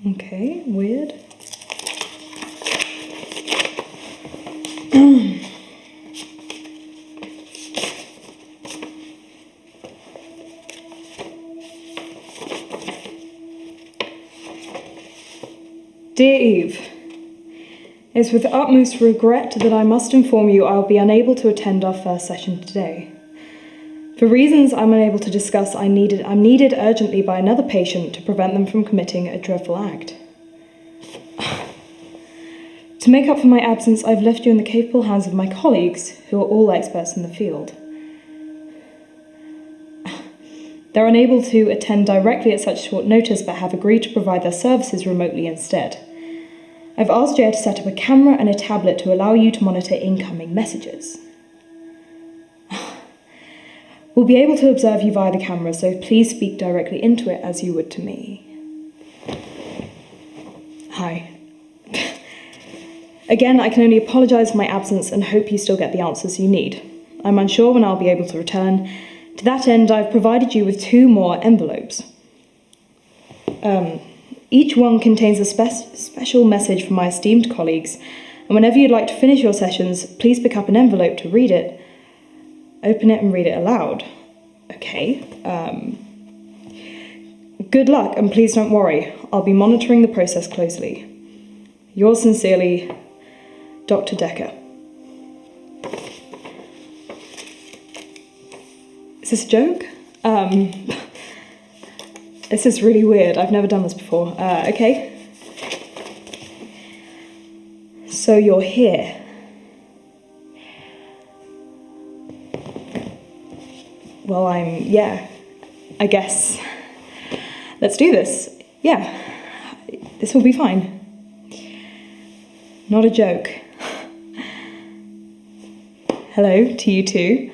Okay, weird. Dear Eve, it is with the utmost regret that I must inform you I will be unable to attend our first session today. For reasons I'm unable to discuss, I'm needed urgently by another patient to prevent them from committing a dreadful act. To make up for my absence, I've left you in the capable hands of my colleagues, who are all experts in the field. They're unable to attend directly at such short notice, but have agreed to provide their services remotely instead. I've asked Jay to set up a camera and a tablet to allow you to monitor incoming messages. We'll be able to observe you via the camera, so please speak directly into it as you would to me. Hi. Again, I can only apologise for my absence and hope you still get the answers you need. I'm unsure when I'll be able to return. To that end, I've provided you with 2 more envelopes. Each one contains a special message from my esteemed colleagues, and whenever you'd like to finish your sessions, please pick up an envelope to read it. Open it and read it aloud. Okay. Good luck, and please don't worry. I'll be monitoring the process closely. Yours sincerely, Dr. Dekker. Is this a joke? This is really weird. I've never done this before. Okay. So you're here. Well, yeah, I guess. Let's do this. Yeah, this will be fine. Not a joke. Hello to you too.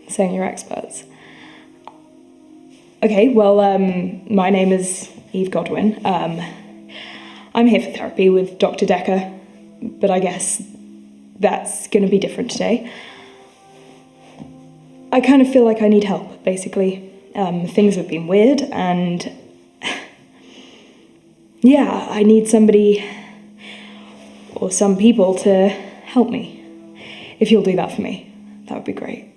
Saying you're experts. Okay, well, my name is Eve Godwin. I'm here for therapy with Dr. Dekker, but I guess that's going to be different today. I kind of feel like I need help, basically. Things have been weird, and yeah, I need somebody or some people to help me. If you'll do that for me, that would be great.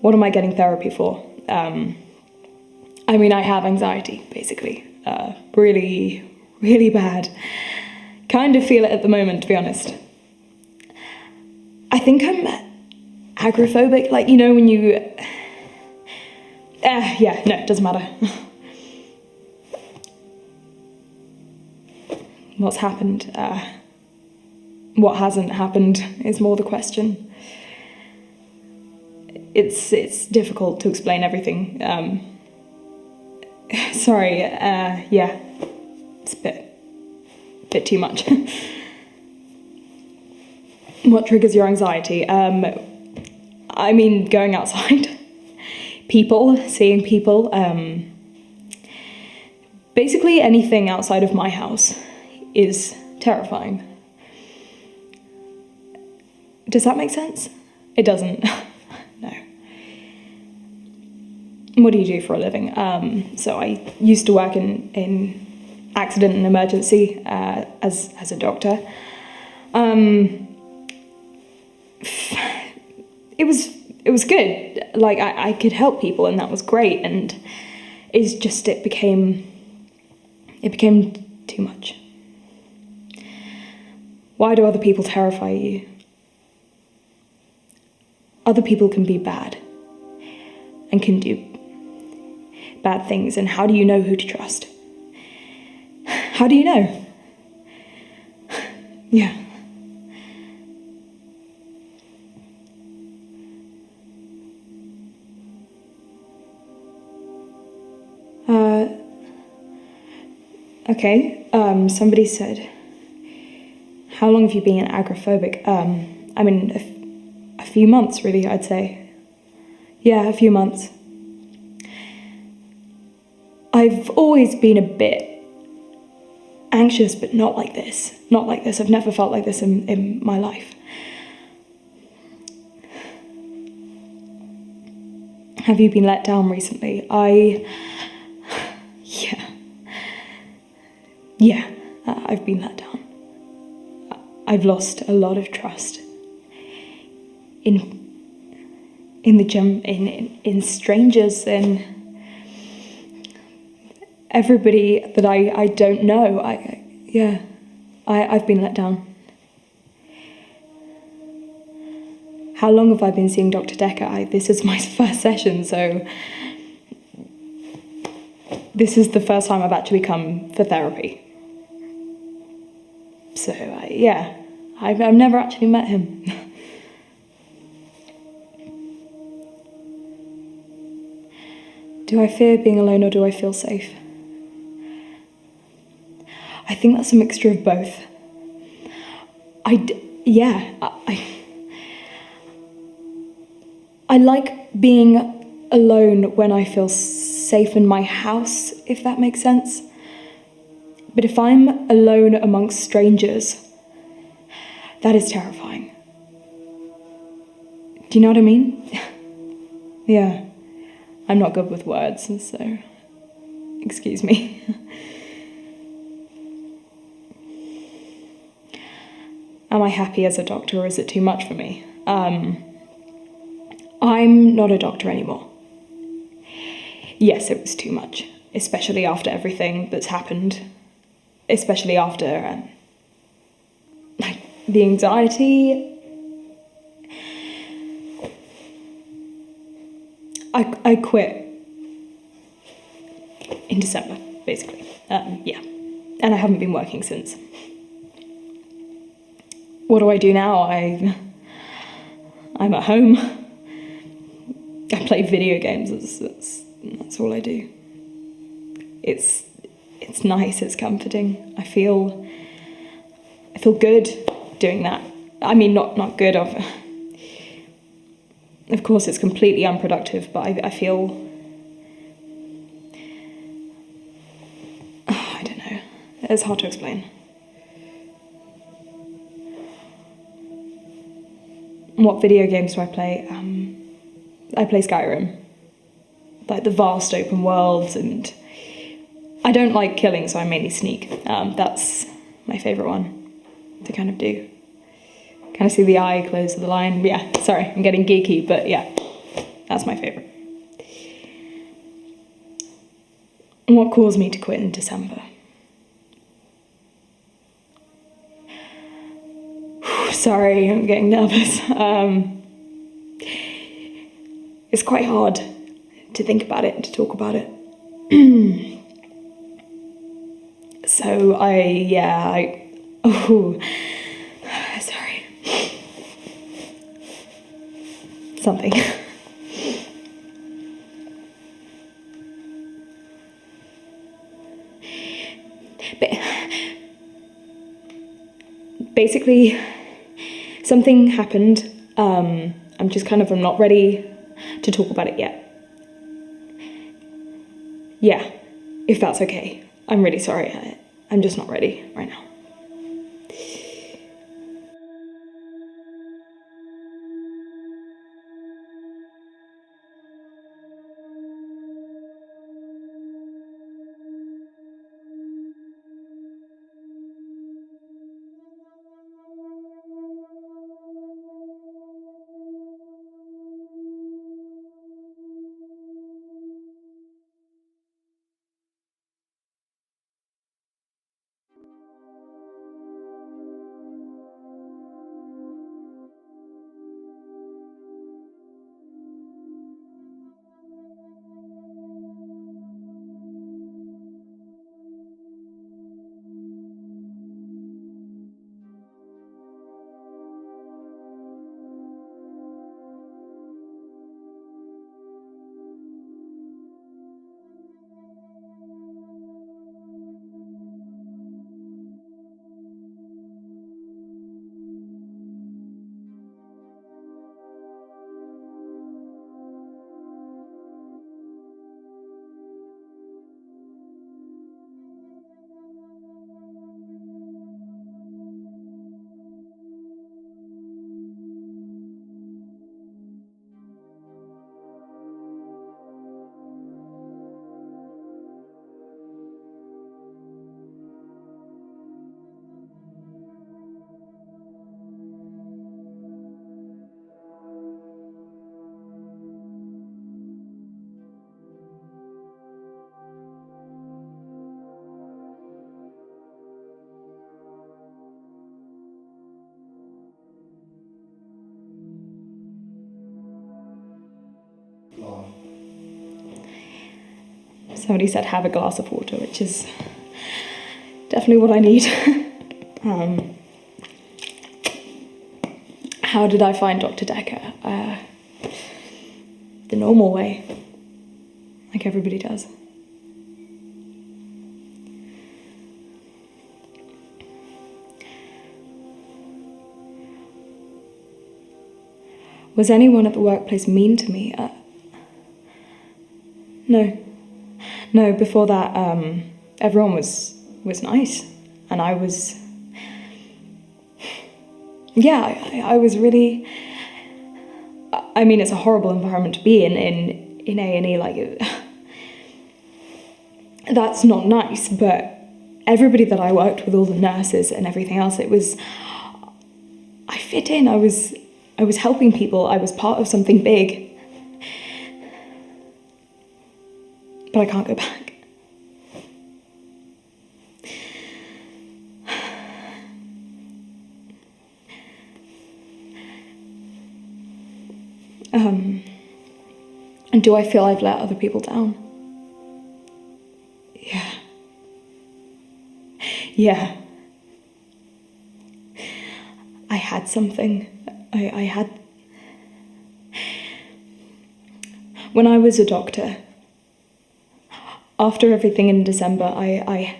What am I getting therapy for? I mean, I have anxiety, basically. Really, really bad. Kind of feel it at the moment, to be honest. I think I'm agoraphobic, like, you know, when you... yeah, no, it doesn't matter. What's happened? What hasn't happened is more the question. It's difficult to explain everything. Sorry, yeah, it's a bit too much. What triggers your anxiety? I mean, going outside, people, seeing people, basically anything outside of my house is terrifying. Does that make sense? It doesn't. No. What do you do for a living? So I used to work in accident and emergency as a doctor. It was good. Like I could help people, and that was great. And it became too much. Why do other people terrify you? Other people can be bad and can do bad things, and how do you know who to trust? How do you know? Yeah. Okay, somebody said, how long have you been agoraphobic? I mean, a few months, really, I'd say. Yeah, a few months. I've always been a bit anxious, but not like this. Not like this. I've never felt like this in my life. Have you been let down recently? Yeah. Yeah, I've been let down. I've lost a lot of trust in the gym, in strangers, in everybody that I don't know. I've been let down. How long have I been seeing Dr. Dekker? This is my first session, so this is the first time I've actually come for therapy. So, yeah, I've never actually met him. Do I fear being alone or do I feel safe? I think that's a mixture of both. I like being alone when I feel safe in my house, if that makes sense. But if I'm alone amongst strangers, that is terrifying. Do you know what I mean? Yeah. I'm not good with words, so excuse me. Am I happy as a doctor or is it too much for me? I'm not a doctor anymore. Yes, it was too much, especially after everything that's happened, especially after the anxiety. I quit in December, basically. Yeah, and I haven't been working since. What do I do now? I'm at home. I play video games. That's all I do. It's nice. It's comforting. I feel good doing that. I mean, not good. Of course, it's completely unproductive, but I feel. I don't know. It's hard to explain. What video games do I play? I play Skyrim. Like the vast open worlds, and I don't like killing, so I mainly sneak. That's my favourite one to kind of do. Kind of see the eye close to the line. Yeah, sorry, I'm getting geeky, but yeah, that's my favourite. What caused me to quit in December? Sorry, I'm getting nervous. It's quite hard to think about it and to talk about it. So sorry. Something. Basically, something happened. I'm not ready to talk about it yet. Yeah, if that's okay. I'm really sorry. I'm just not ready right now. somebody said have a glass of water, which is definitely what I need. How did I find Dr. Dekker? The normal way, like everybody does. Was anyone at the workplace mean to me? No, before that, everyone was nice, and I was, yeah, I was really, I mean, it's a horrible environment to be in A&E, like, that's not nice, but everybody that I worked with, all the nurses and everything else, I fit in, I was helping people, I was part of something big. But I can't go back. And do I feel I've let other people down? Yeah. I had something. I had... When I was a doctor, after everything in December, I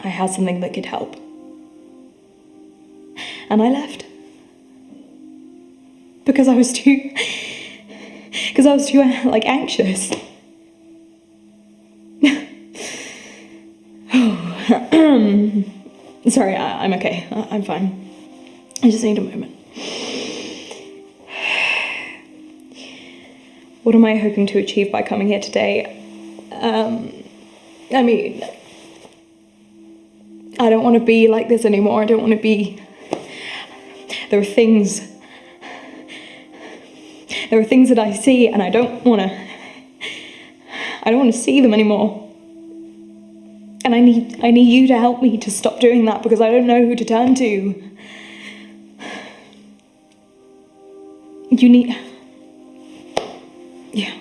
had something that could help. And I left. Because I was too like anxious. Sorry, I'm okay. I'm fine. I just need a moment. What am I hoping to achieve by coming here today? I mean, I don't want to be like this anymore. I don't want to be... There are things that I see, and I don't want to see them anymore. And I need you to help me to stop doing that, because I don't know who to turn to. You need... Yeah.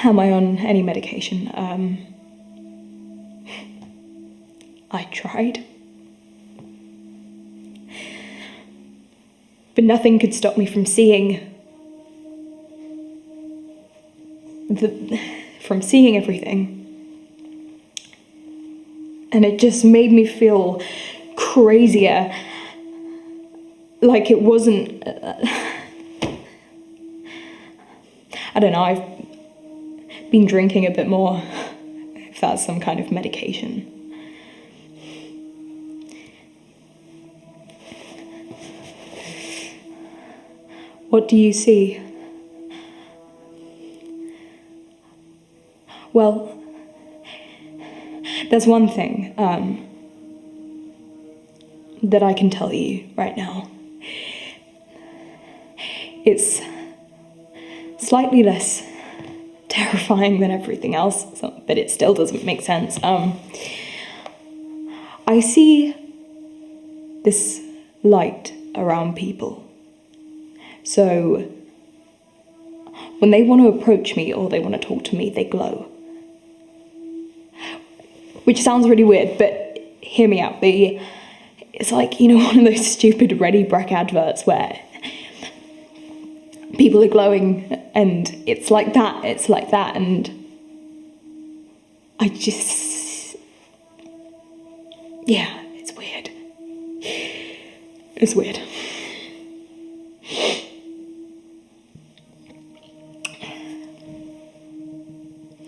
Am I on any medication? I tried. But nothing could stop me from seeing everything. And it just made me feel crazier. Like it wasn't... I don't know, I've been drinking a bit more, if that's some kind of medication. What do you see? Well, there's one thing that I can tell you right now. It's slightly less terrifying than everything else, but it still doesn't make sense. I see this light around people. So when they want to approach me or they want to talk to me, they glow. Which sounds really weird, but hear me out. It's like, you know, one of those stupid Ready Breck adverts where people are glowing, and it's like that, and I just... Yeah, it's weird. It's weird.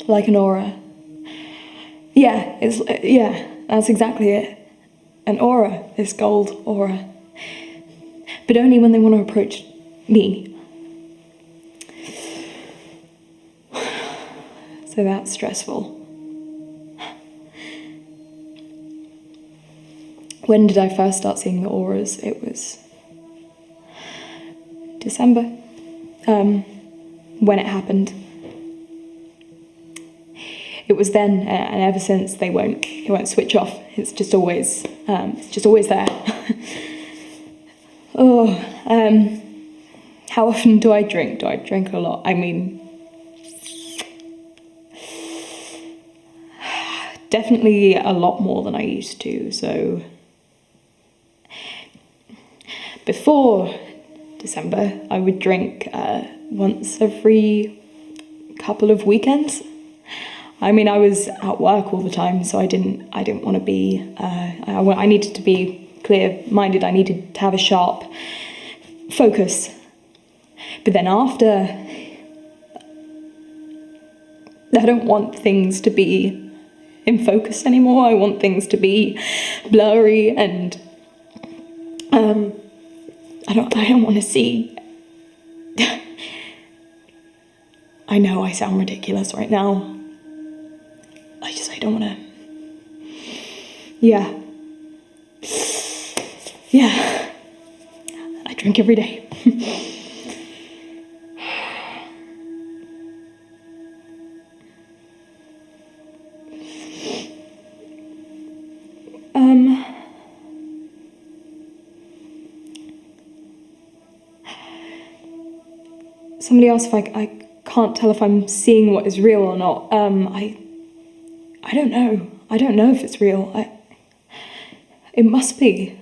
Like an aura. Yeah, that's exactly it. An aura, this gold aura. But only when they want to approach me. So that's stressful. When did I first start seeing the auras? It was December, when it happened. It was then, and ever since it won't switch off. It's just always there. How often do I drink? Do I drink a lot? I mean, definitely a lot more than I used to. So before December, I would drink once every couple of weekends. I mean, I was at work all the time, so I didn't want to be. I needed to be clear-minded. I needed to have a sharp focus. But then after, I don't want things to be in focus anymore. I want things to be blurry, and I don't want to see. I know I sound ridiculous right now. I don't want to. Yeah. I drink every day. Somebody asked if I can't tell if I'm seeing what is real or not. I don't know. I don't know if it's real. It must be,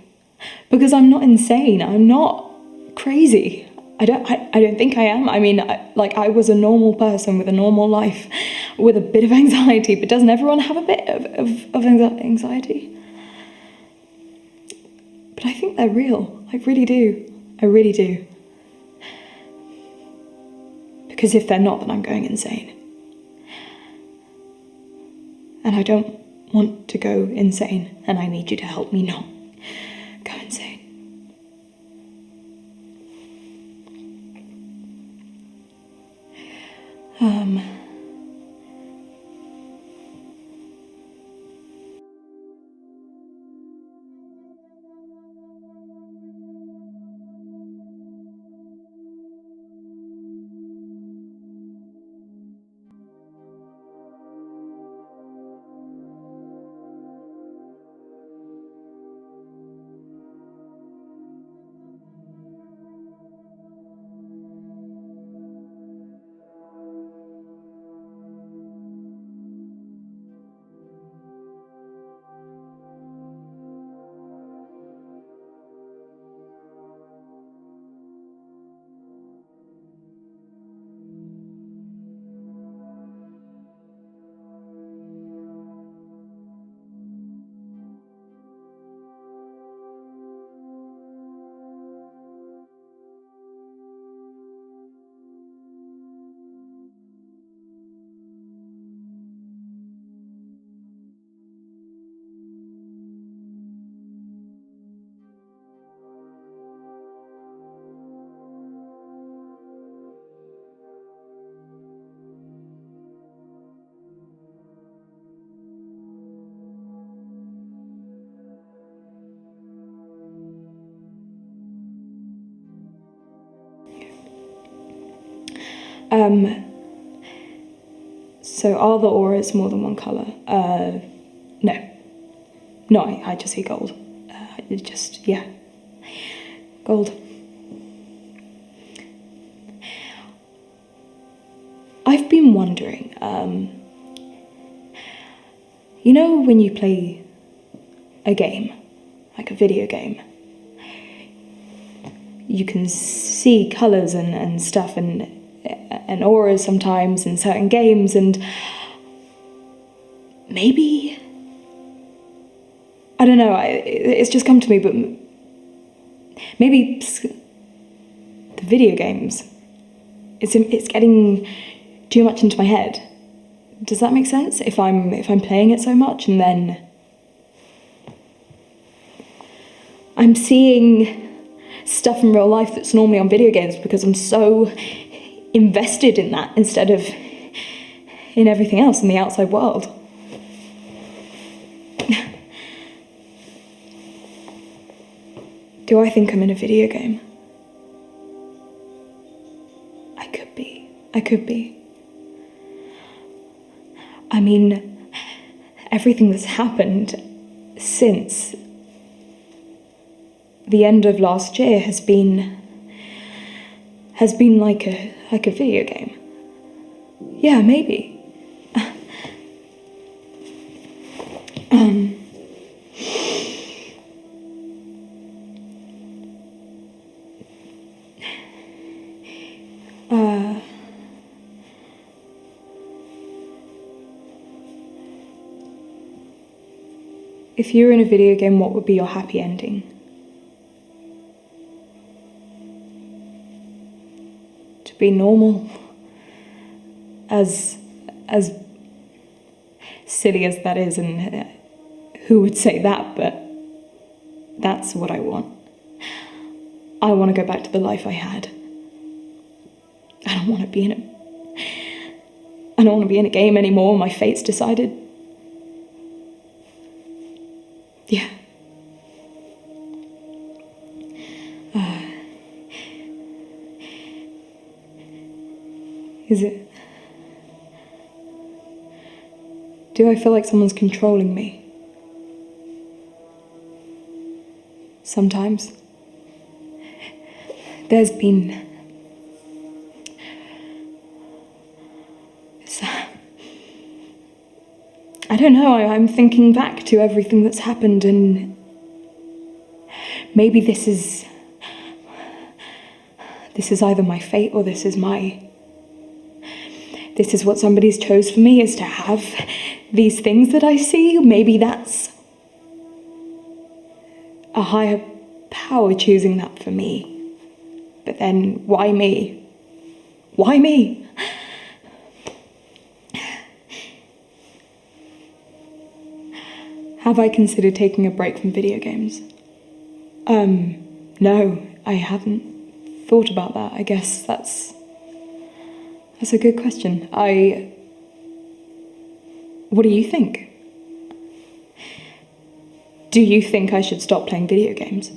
because I'm not insane. I'm not crazy. I don't think I am. I mean, I was a normal person with a normal life, with a bit of anxiety. But doesn't everyone have a bit of anxiety? But I think they're real. I really do. I really do. Because if they're not, then I'm going insane. And I don't want to go insane, and I need you to help me not go insane. So are the auras more than one colour? No, I just see gold. Gold. I've been wondering, you know when you play a game, like a video game, you can see colours and stuff and auras sometimes in certain games, and maybe, I don't know, it's just come to me, but maybe the video games, it's getting too much into my head. Does that make sense? If I'm playing it so much, and then I'm seeing stuff in real life that's normally on video games because I'm so invested in that instead of in everything else in the outside world. Do I think I'm in a video game? I could be. I mean, everything that's happened since the end of last year has been has been like a video game. Yeah, maybe. If you were in a video game, what would be your happy ending? To be normal. As silly as that is, and who would say that, but that's what I want. I want to go back to the life I had. I don't want to be in a game anymore. My fate's decided. Yeah. Is it? Do I feel like someone's controlling me? Sometimes. There's been... I don't know, I'm thinking back to everything that's happened, and maybe this is either my fate or this is what somebody's chose for me, is to have these things that I see. Maybe that's a higher power choosing that for me. But then, why me? Why me? Have I considered taking a break from video games? No, I haven't thought about that. I guess that's a good question. What do you think? Do you think I should stop playing video games?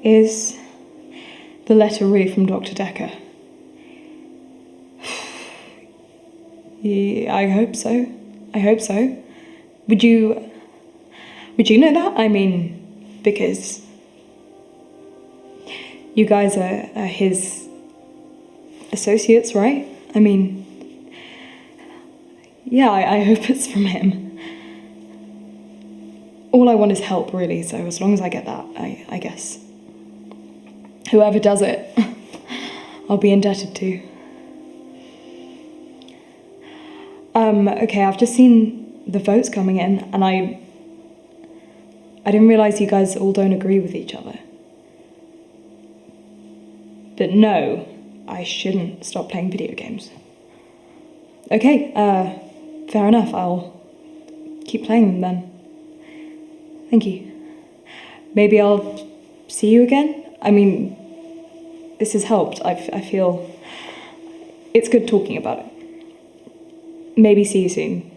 Is the letter really from Dr. Dekker? Yeah, I hope so. I hope so. Would you know that? I mean, because you guys are his associates, right? I mean, yeah, I hope it's from him. All I want is help, really, so as long as I get that, I guess. Whoever does it, I'll be indebted to. Okay, I've just seen the votes coming in, and I didn't realise you guys all don't agree with each other. But no, I shouldn't stop playing video games. Okay, fair enough, I'll keep playing them then. Thank you. Maybe I'll see you again? I mean, this has helped. I feel it's good talking about it. Maybe see you soon.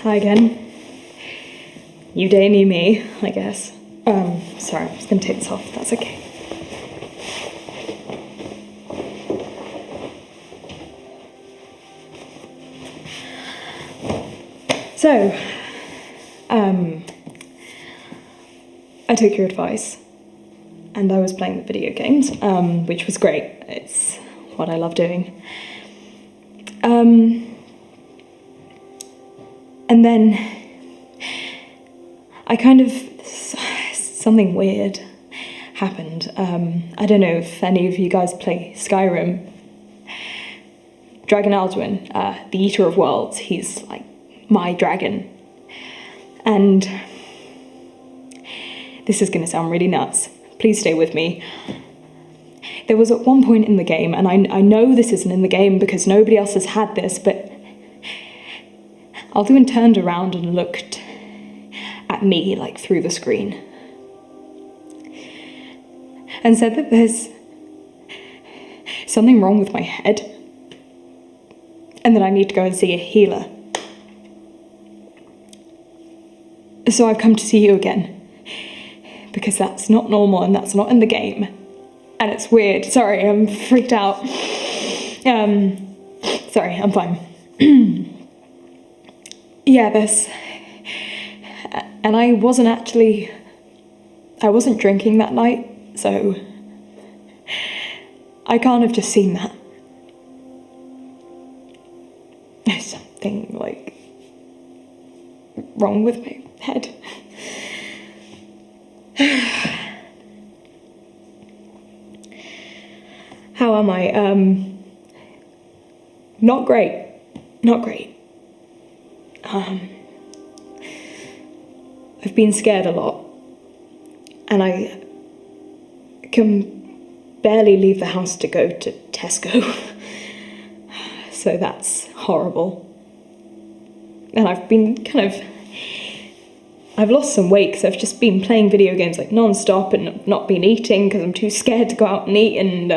Hi again. New day, new me, I guess. Sorry, I'm just gonna take this off, that's okay. So, I took your advice and I was playing the video games, which was great. It's what I love doing. And then I kind of, something weird happened. I don't know if any of you guys play Skyrim. Dragon Alduin, the Eater of Worlds, he's like my dragon. And this is gonna sound really nuts. Please stay with me. There was at one point in the game, and I know this isn't in the game because nobody else has had this, but Alduin turned around and looked at me, like, through the screen. And said that there's something wrong with my head, and that I need to go and see a healer. So I've come to see you again, because that's not normal and that's not in the game. And it's weird. Sorry, I'm freaked out. Sorry, I'm fine. Yeah, and I wasn't drinking that night, so I can't have just seen that. There's something, like, wrong with my head. How am I? Not great. Not great. I've been scared a lot, and I can barely leave the house to go to Tesco, so that's horrible. And I've lost some weight because I've just been playing video games like non-stop and not been eating because I'm too scared to go out and eat, and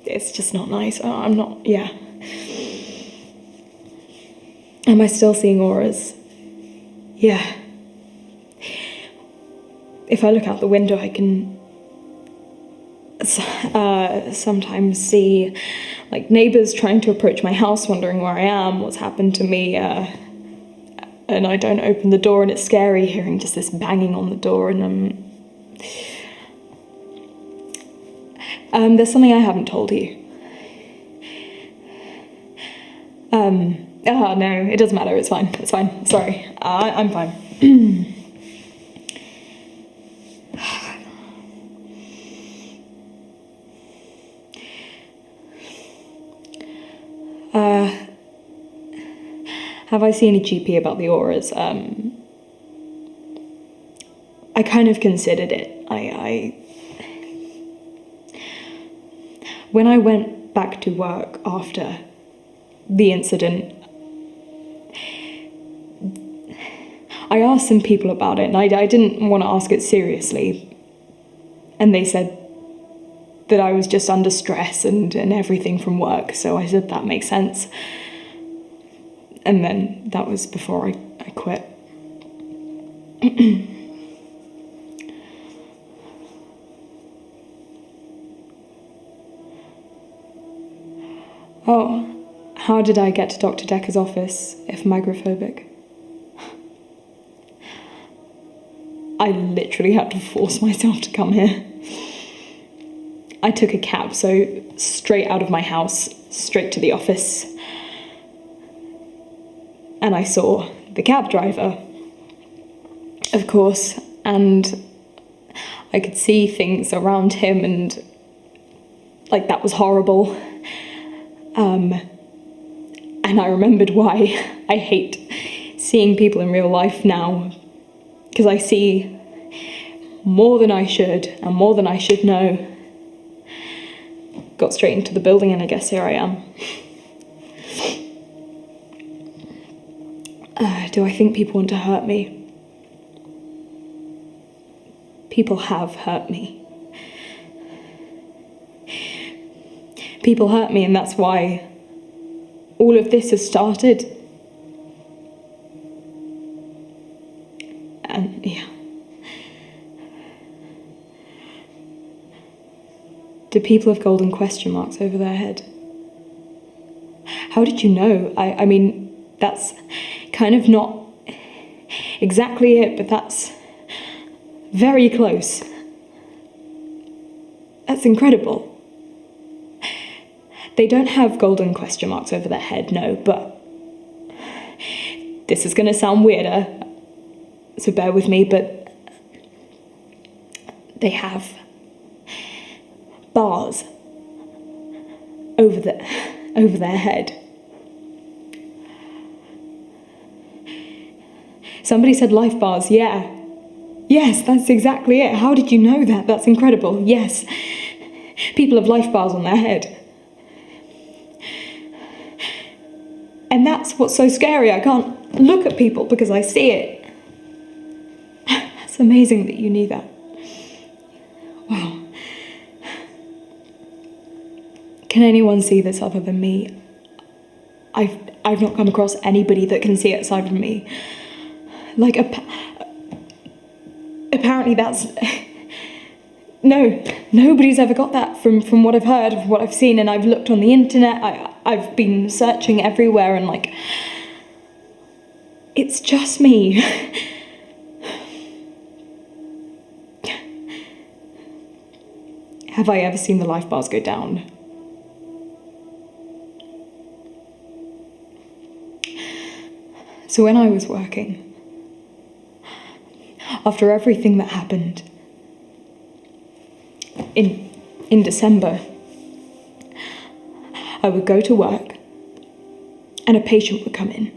it's just not nice. Yeah. Am I still seeing auras? Yeah. If I look out the window, I can sometimes see, like, neighbours trying to approach my house, wondering where I am, what's happened to me, and I don't open the door, and it's scary hearing just this banging on the door, and there's something I haven't told you. Oh no, it doesn't matter, it's fine, sorry, I'm fine. Have I seen a GP about the auras? I kind of considered it. When I went back to work after the incident, I asked some people about it, and I didn't want to ask it seriously. And they said that I was just under stress and everything from work, so I said that makes sense. And then that was before I quit. Oh, how did I get to Dr. Dekker's office if I'm agoraphobic? I literally had to force myself to come here. I took a cab, so straight out of my house, straight to the office. And I saw the cab driver, of course, and I could see things around him, and, like, that was horrible. And I remembered why I hate seeing people in real life now, because I see more than I should, and more than I should know. Got straight into the building, and I guess here I am. Do I think people want to hurt me? People have hurt me. People hurt me, and that's why all of this has started. And yeah. Do people have golden question marks over their head? How did you know? I mean, that's kind of not exactly it, but that's very close. That's incredible. They don't have golden question marks over their head, no, but this is going to sound weirder, so bear with me, but they have bars over their head. Somebody said life bars, yeah. Yes, that's exactly it. How did you know that? That's incredible. Yes. People have life bars on their head. And that's what's so scary. I can't look at people because I see it. That's amazing that you knew that. Wow. Can anyone see this other than me? I've not come across anybody that can see it aside from me. Like, apparently that's... No, nobody's ever got that from what I've heard, of what I've seen, and I've looked on the internet, I've been searching everywhere, and like, it's just me. Have I ever seen the life bars go down? So when I was working, after everything that happened in December, I would go to work and a patient would come in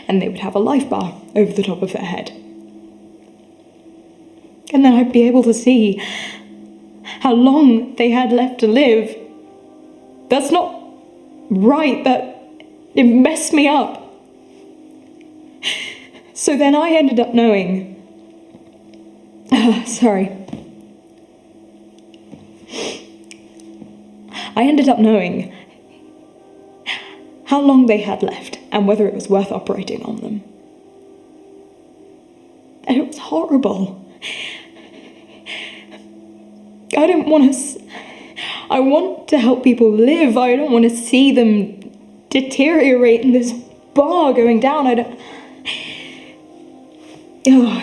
and they would have a life bar over the top of their head. And then I'd be able to see how long they had left to live. That's not right, it messed me up. So then I ended up knowing, I ended up knowing how long they had left and whether it was worth operating on them. And it was horrible. I want to help people live. I don't want to see them deteriorate in this bar going down. Oh.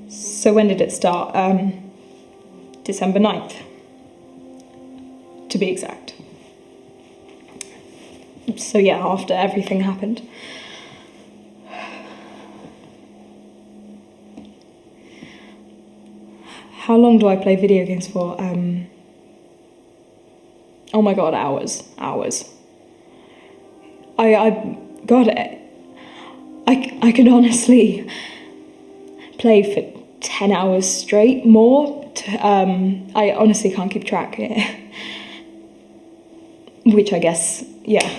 So when did it start? December 9th, to be exact. So yeah, after everything happened. How long do I play video games for? Oh my god, hours. I could honestly play for 10 hours straight, more. I honestly can't keep track. which I guess, yeah.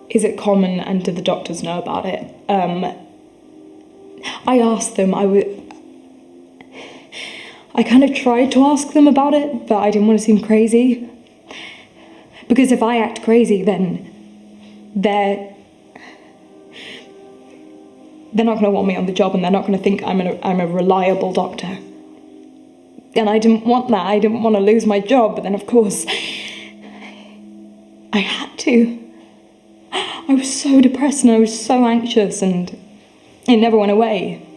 Is it common, and do the doctors know about it? I asked them, I kind of tried to ask them about it, but I didn't want to seem crazy. Because if I act crazy, then they're not going to want me on the job, and they're not going to think I'm a reliable doctor. And I didn't want that. I didn't want to lose my job, but then of course I had to. I was so depressed and I was so anxious, and it never went away.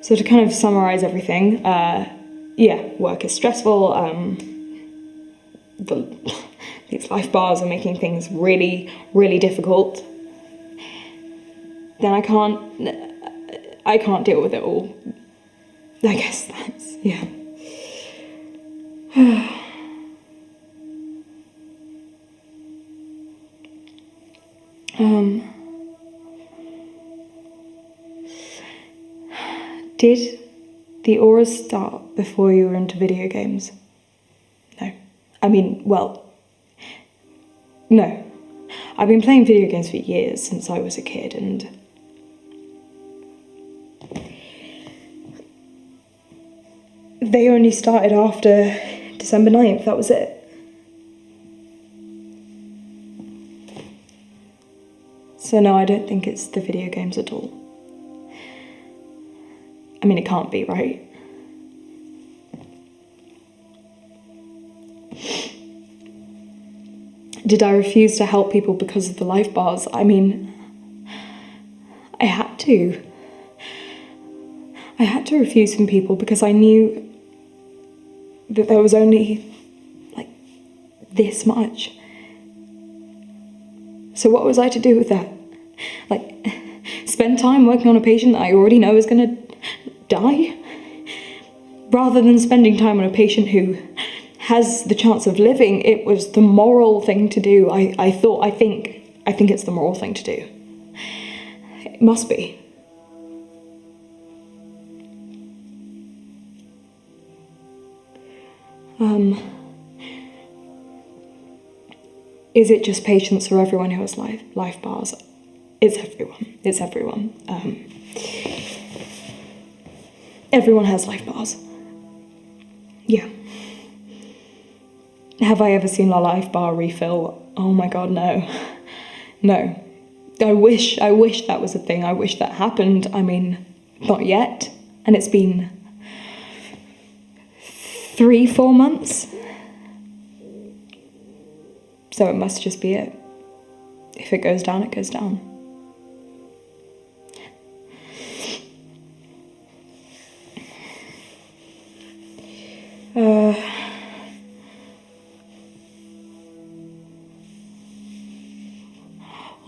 So to kind of summarize everything, yeah, work is stressful. These life bars are making things really, really difficult. Then I can't deal with it all. I guess that's, yeah. Did the auras start before you were into video games? No. I mean, well, no. I've been playing video games for years, since I was a kid, and they only started after December 9th, that was it. So no, I don't think it's the video games at all. I mean, it can't be, right? Did I refuse to help people because of the life bars? I mean, I had to. I had to refuse some people because I knew that there was only, like, this much. So what was I to do with that? Like, spend time working on a patient that I already know is gonna die? Rather than spending time on a patient who has the chance of living, it was the moral thing to do. I think it's the moral thing to do. It must be. Is it just patients or everyone who has life bars? It's everyone. It's everyone. Everyone has life bars. Yeah. Have I ever seen a life bar refill? Oh my god, no. No. I wish that was a thing. I wish that happened. I mean, not yet. And it's been 3-4 months. So it must just be it. If it goes down, it goes down.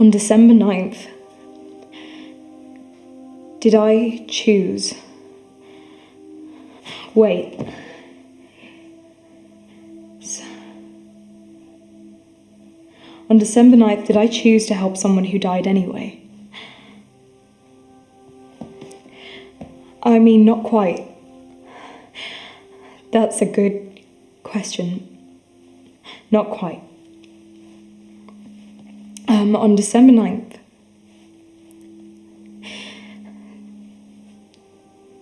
On December 9th, did I choose? Wait. On December 9th, did I choose to help someone who died anyway? I mean, not quite. That's a good question. Not quite. On December 9th,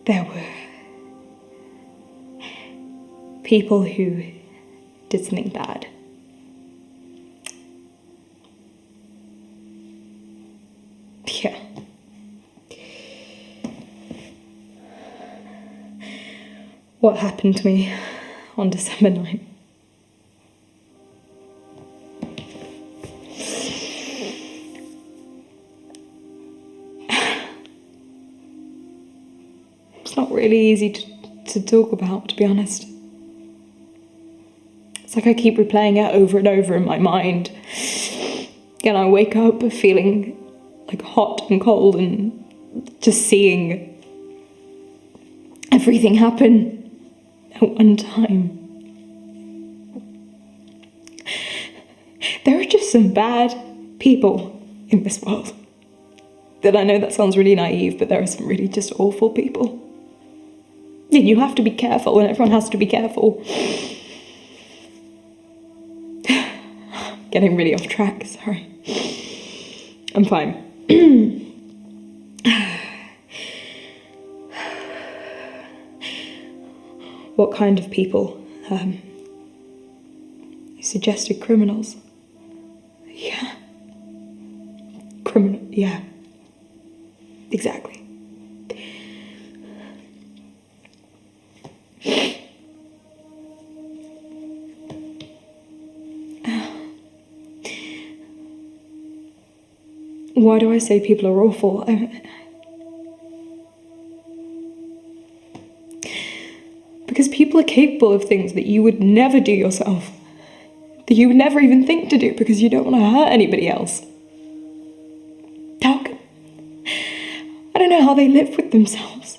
there were people who did something bad. Yeah. What happened to me on December 9th? It's not really easy to talk about, to be honest. It's like I keep replaying it over and over in my mind. And I wake up feeling like hot and cold and just seeing everything happen at one time. There are just some bad people in this world. That I know that sounds really naive, but there are some really just awful people. And you have to be careful, and everyone has to be careful. Getting really off track, sorry. I'm fine. What kind of people? You suggested criminals. Yeah. Yeah. Exactly. Why do I say people are awful? Because people are capable of things that you would never do yourself. That you would never even think to do because you don't want to hurt anybody else. I don't know how they live with themselves.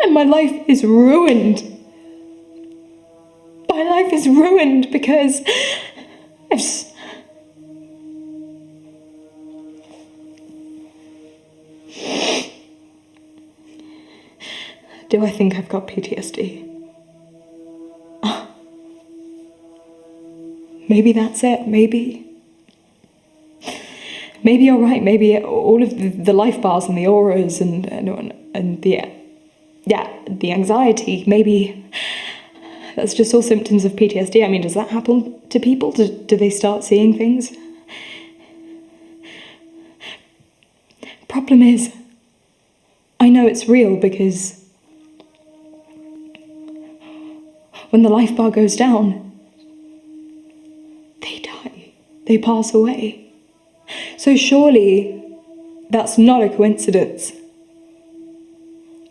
And my life is ruined. My life is ruined because Do I think I've got PTSD? Maybe that's it, maybe. Maybe you're right, maybe all of the life bars and the auras and the anxiety, maybe that's just all symptoms of PTSD. I mean, does that happen to people? Do they start seeing things? Problem is, I know it's real because when the life bar goes down, they die. They pass away. So surely that's not a coincidence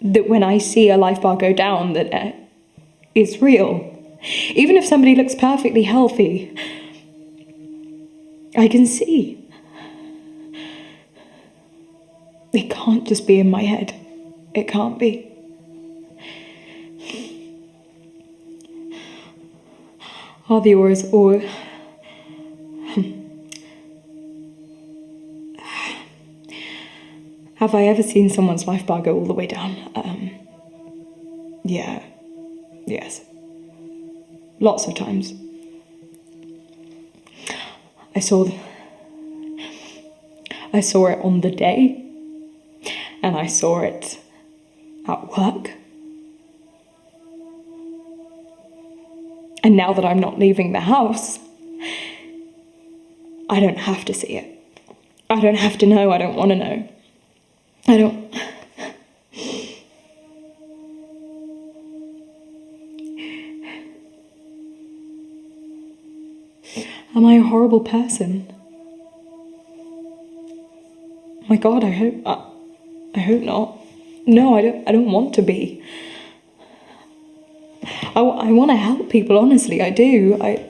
that when I see a life bar go down, that it's real. Even if somebody looks perfectly healthy, I can see. It can't just be in my head. It can't be. Are the auras or have I ever seen someone's life bar go all the way down? Yeah. Yes. Lots of times. I saw it on the day, and I saw it at work. And now that I'm not leaving the house, I don't have to see it. I don't have to know. I don't want to know. I don't... Am I a horrible person? My God, I hope not. No, I don't want to be. I want to help people, honestly, I do. I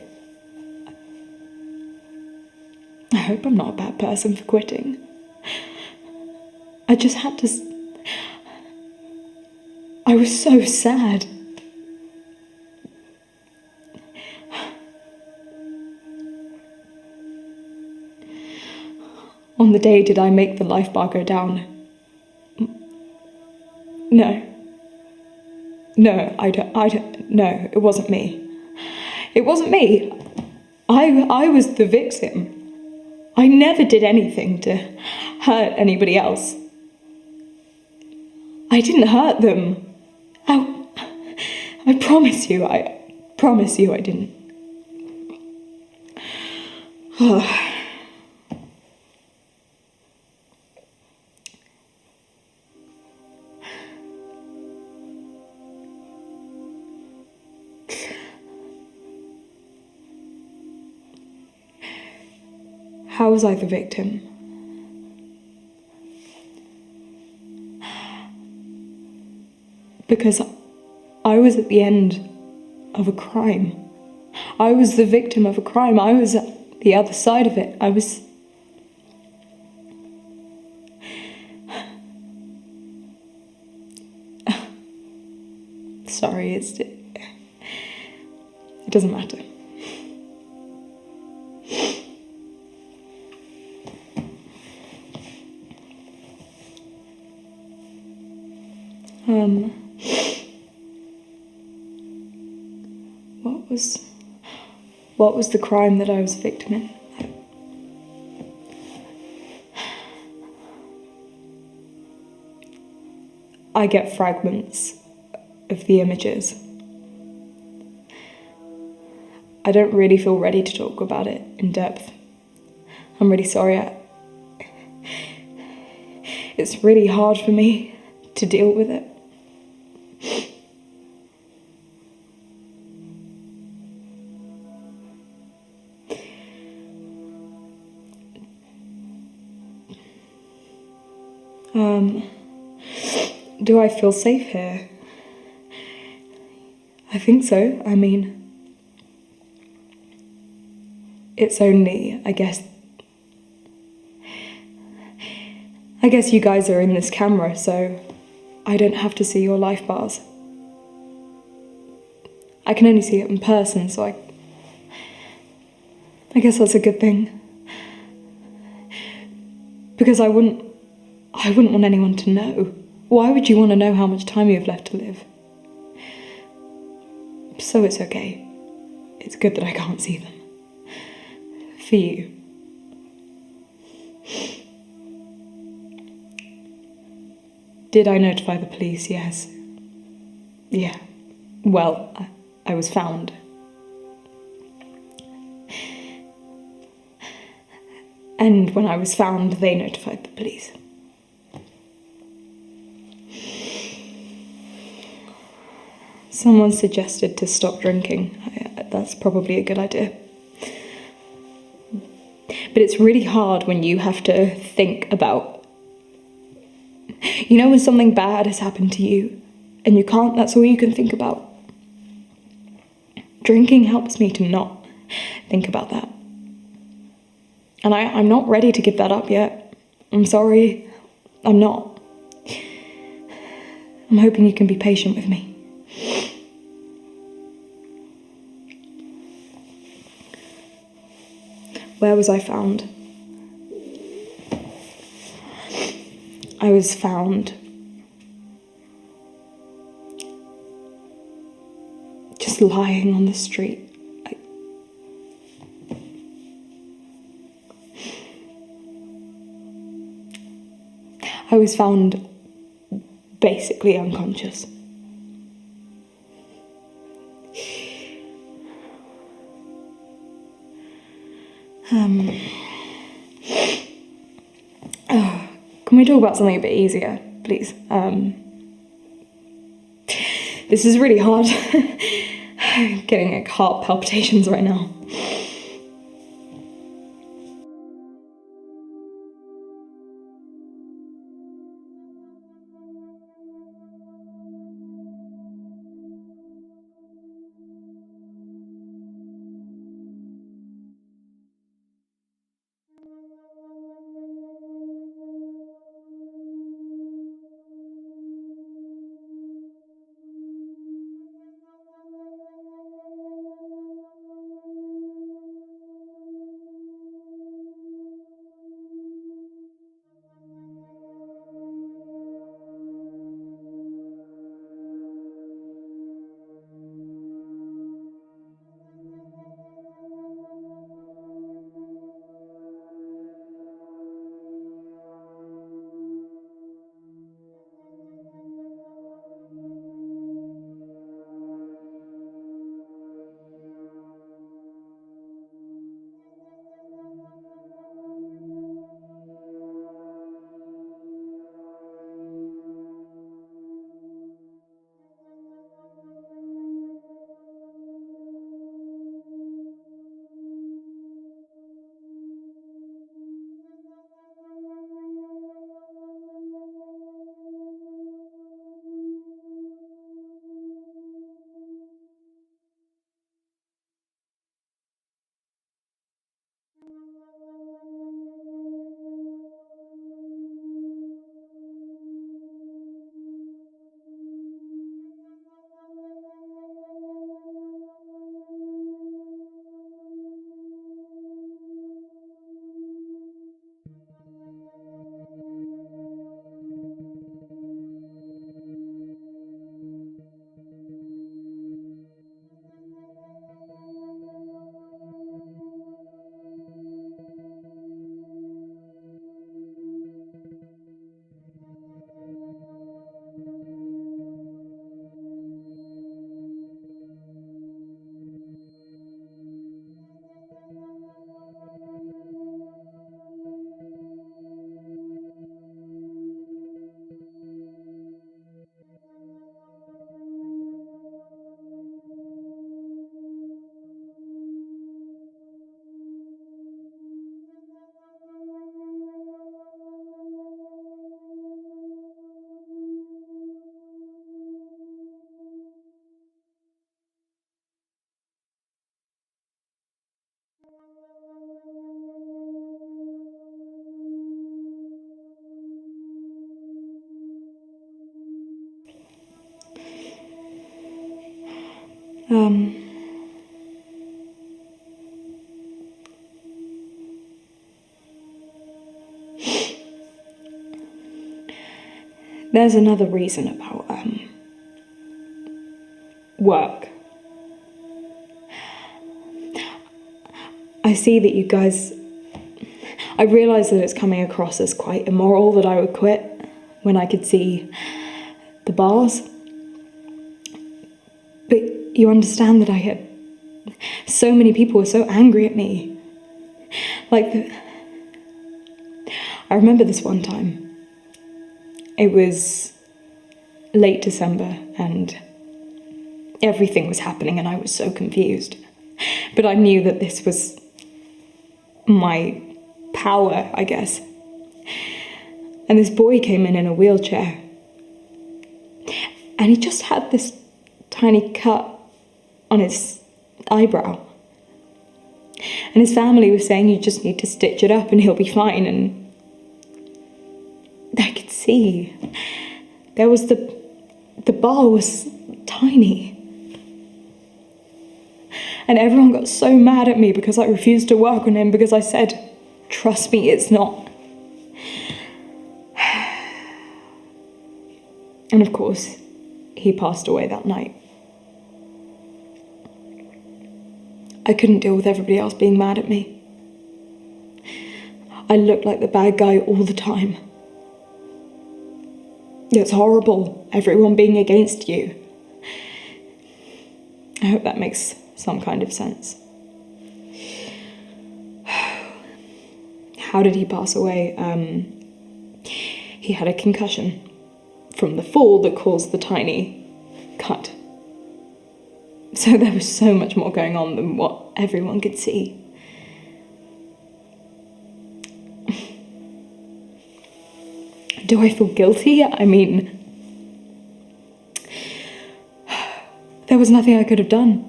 hope I'm not a bad person for quitting. I just had to... I was so sad. On the day did I make the life bar go down? No. No, I don't, no, it wasn't me. It wasn't me. I was the victim. I never did anything to hurt anybody else. I didn't hurt them. I promise you I didn't. How was I the victim? Because I was at the end of a crime. I was the victim of a crime. I was at the other side of it. I was... Sorry, it doesn't matter. What was the crime that I was a victim in? I get fragments of the images. I don't really feel ready to talk about it in depth. I'm really sorry. It's really hard for me to deal with it. Do I feel safe here? I think so. I mean, it's only, I guess you guys are in this camera, so I don't have to see your life bars. I can only see it in person, so I guess that's a good thing. Because I wouldn't want anyone to know. Why would you want to know how much time you have left to live? So it's okay. It's good that I can't see them. For you. Did I notify the police? Yes. Yeah. Well, I was found. And when I was found, they notified the police. Someone suggested to stop drinking. That's probably a good idea. But it's really hard when you have to think about, when something bad has happened to you and that's all you can think about. Drinking helps me to not think about that. And I'm not ready to give that up yet. I'm sorry, I'm not. I'm hoping you can be patient with me. Where was I found? I was found just lying on the street. I was found basically unconscious. Can we talk about something a bit easier, please? This is really hard. Getting heart palpitations right now. There's another reason about work. I see that you guys... I realise that it's coming across as quite immoral that I would quit when I could see the bars. But you understand that so many people were so angry at me. I remember this one time. It was late December and Everything was happening and I was so confused. But I knew that this was my power, I guess. And this boy came in a wheelchair. And he just had this tiny cut on his eyebrow. And his family was saying, you just need to stitch it up and he'll be fine. And I could see there was the bar was tiny. And everyone got so mad at me because I refused to work on him, because I said, trust me, it's not. And of course, he passed away that night. I couldn't deal with everybody else being mad at me. I looked like the bad guy all the time. It's horrible, everyone being against you. I hope that makes some kind of sense. How did he pass away? He had a concussion from the fall that caused the tiny cut. So there was so much more going on than what everyone could see. Do I feel guilty? I mean, there was nothing I could have done.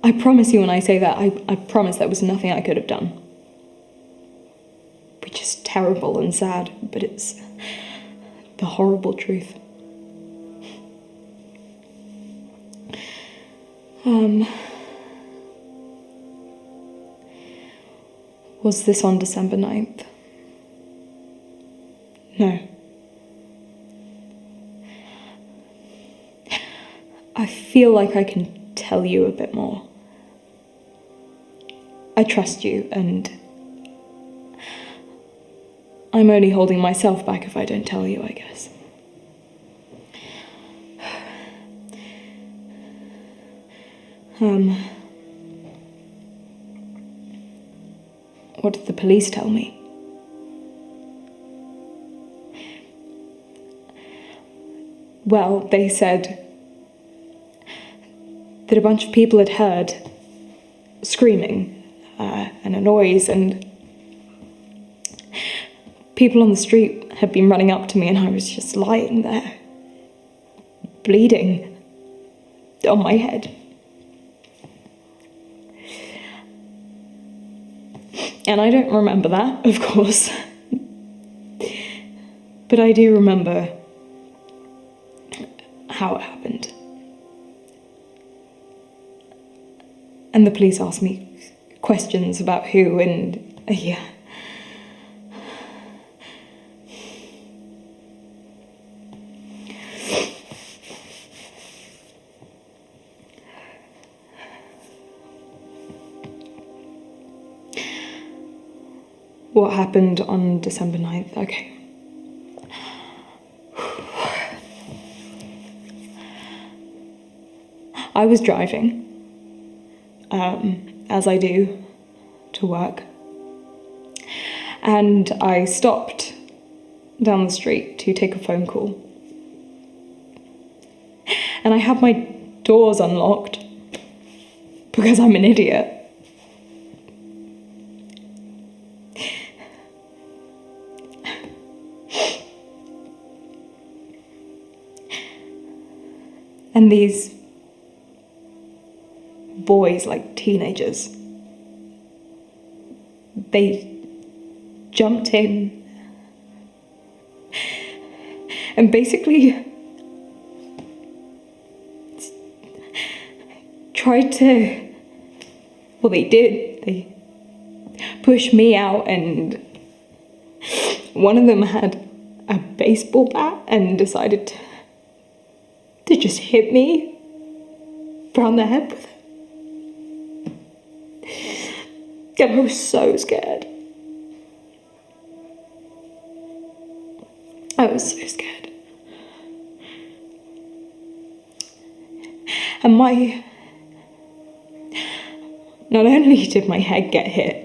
I promise you when I say that, I promise there was nothing I could have done. Which is terrible and sad, but it's the horrible truth. Was this on December 9th? No. I feel like I can tell you a bit more. I trust you, and I'm only holding myself back if I don't tell you, I guess. What did the police tell me? Well, they said that a bunch of people had heard screaming and a noise, and people on the street had been running up to me, and I was just lying there, bleeding on my head. And I don't remember that, of course, but I do remember how it happened. And the police asked me questions about who, and yeah. What happened on December 9th? Okay. I was driving, as I do, to work. And I stopped down the street to take a phone call. And I had my doors unlocked because I'm an idiot. And these boys, like teenagers, they jumped in and basically tried to, well, they did. They pushed me out, and one of them had a baseball bat and decided to just hit me around the head with it. And I was so scared. I was so scared. And not only did my head get hit,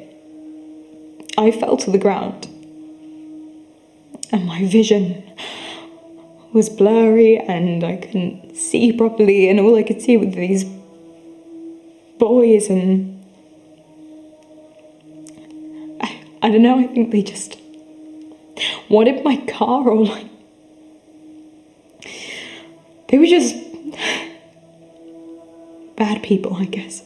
I fell to the ground. And my vision was blurry and I couldn't see properly, and all I could see were these boys, and I don't know, I think they just wanted my car, or like, they were just bad people, I guess.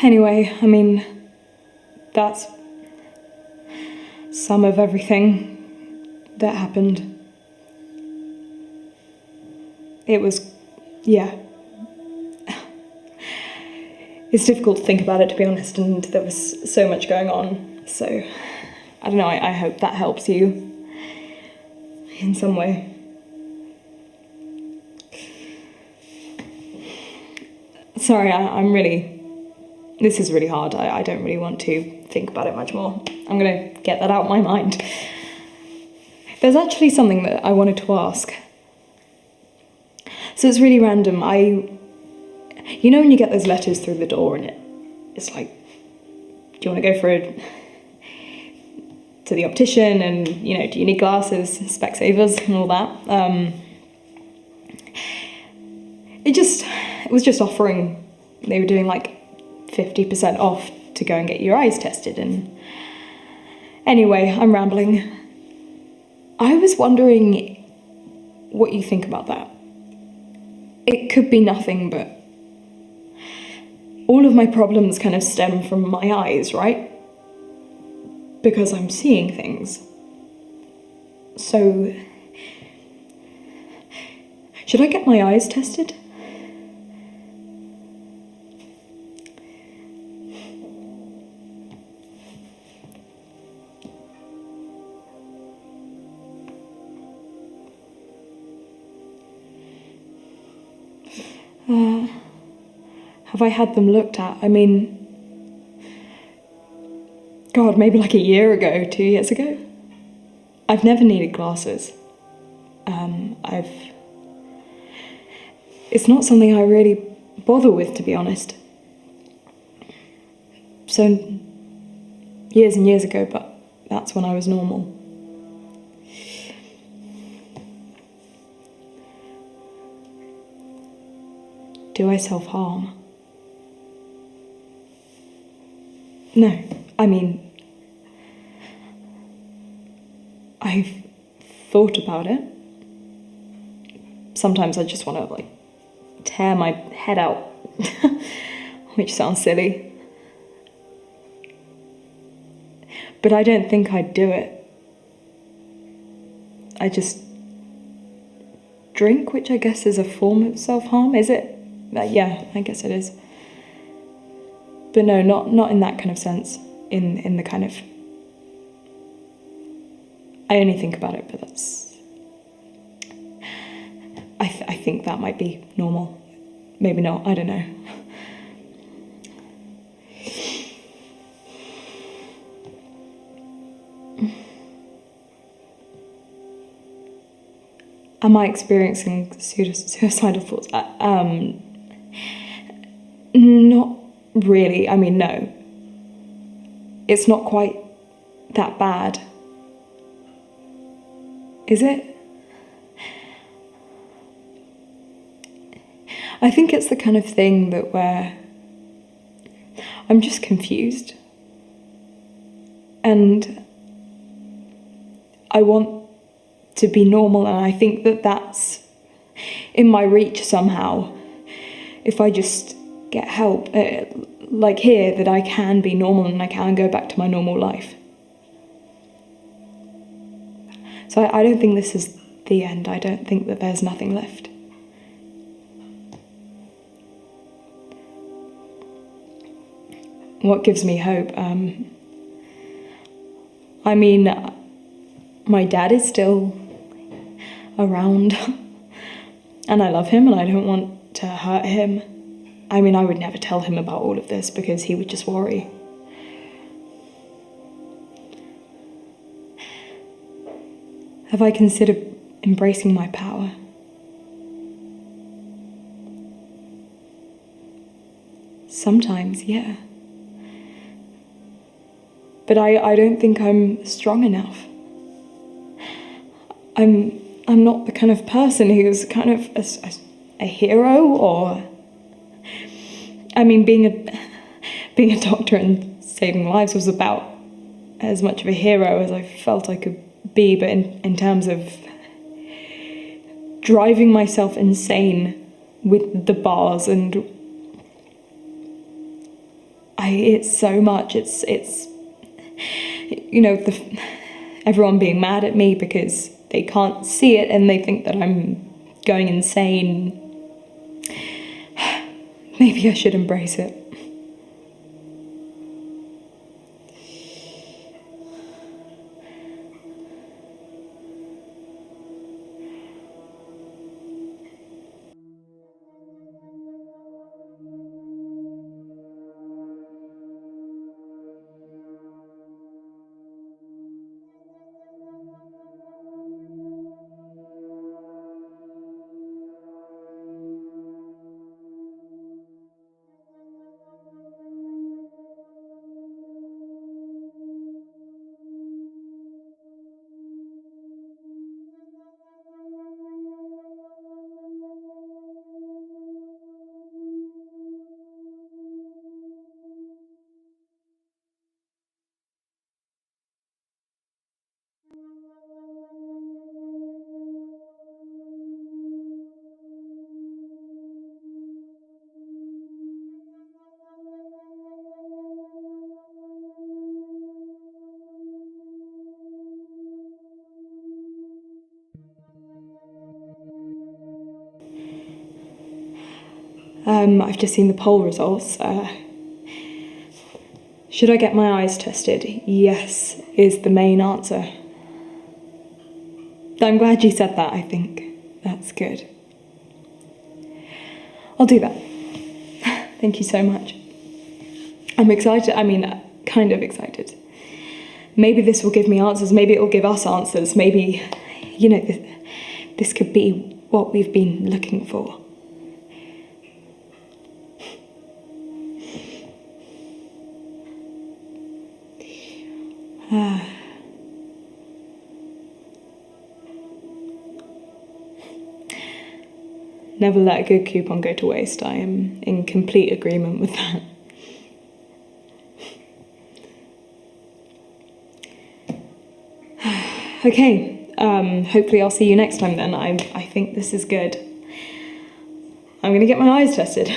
Anyway, I mean, that's some of everything that happened. It was, yeah. It's difficult to think about it, to be honest, and there was so much going on, so I don't know, I hope that helps you in some way. Sorry, I'm really, this is really hard. I don't really want to think about it much more. I'm gonna get that out of my mind. There's actually something that I wanted to ask. So it's really random. You know when you get those letters through the door and it's like, do you want to go to the optician, and, you know, do you need glasses, Specsavers and all that? It was just offering, they were doing like 50% off to go and get your eyes tested, and anyway, I'm rambling. I was wondering what you think about that. It could be nothing, but all of my problems kind of stem from my eyes, right? Because I'm seeing things. So, should I get my eyes tested? Have I had them looked at? I mean, God, maybe like a year ago, 2 years ago. I've never needed glasses. It's not something I really bother with, to be honest. So, years and years ago, but that's when I was normal. Do I self-harm? No, I mean, I've thought about it. Sometimes I just want to, like, tear my head out, which sounds silly. But I don't think I'd do it. I just drink, which I guess is a form of self-harm, is it? Yeah, I guess it is. But no, not in that kind of sense. In the kind of... I only think about it, but that's... I think that might be normal. Maybe not, I don't know. Am I experiencing suicidal thoughts? Not really. I mean, no. It's not quite that bad. Is it? I think it's the kind of thing that where I'm just confused. And I want to be normal, and I think that that's in my reach somehow. If I just get help, like here, that I can be normal and I can go back to my normal life. So I don't think this is the end. I don't think that there's nothing left. What gives me hope? I mean, my dad is still around, and I love him, and I don't want to hurt him. I mean, I would never tell him about all of this because he would just worry. Have I considered embracing my power? Sometimes, yeah. But I don't think I'm strong enough. I'm not the kind of person who's kind of a hero, or... I mean, being a doctor and saving lives was about as much of a hero as I felt I could be, but in terms of driving myself insane with the bars, and it's so much. It's you know, everyone being mad at me because they can't see it and they think that I'm going insane. Maybe I should embrace it. I've just seen the poll results. Should I get my eyes tested? Yes, is the main answer. I'm glad you said that, I think. That's good. I'll do that. Thank you so much. I'm excited, I mean, kind of excited. Maybe this will give me answers, maybe it will give us answers, maybe, you know, this could be what we've been looking for. Never let a good coupon go to waste. I am in complete agreement with that. Okay, hopefully I'll see you next time then. I think this is good. I'm gonna get my eyes tested.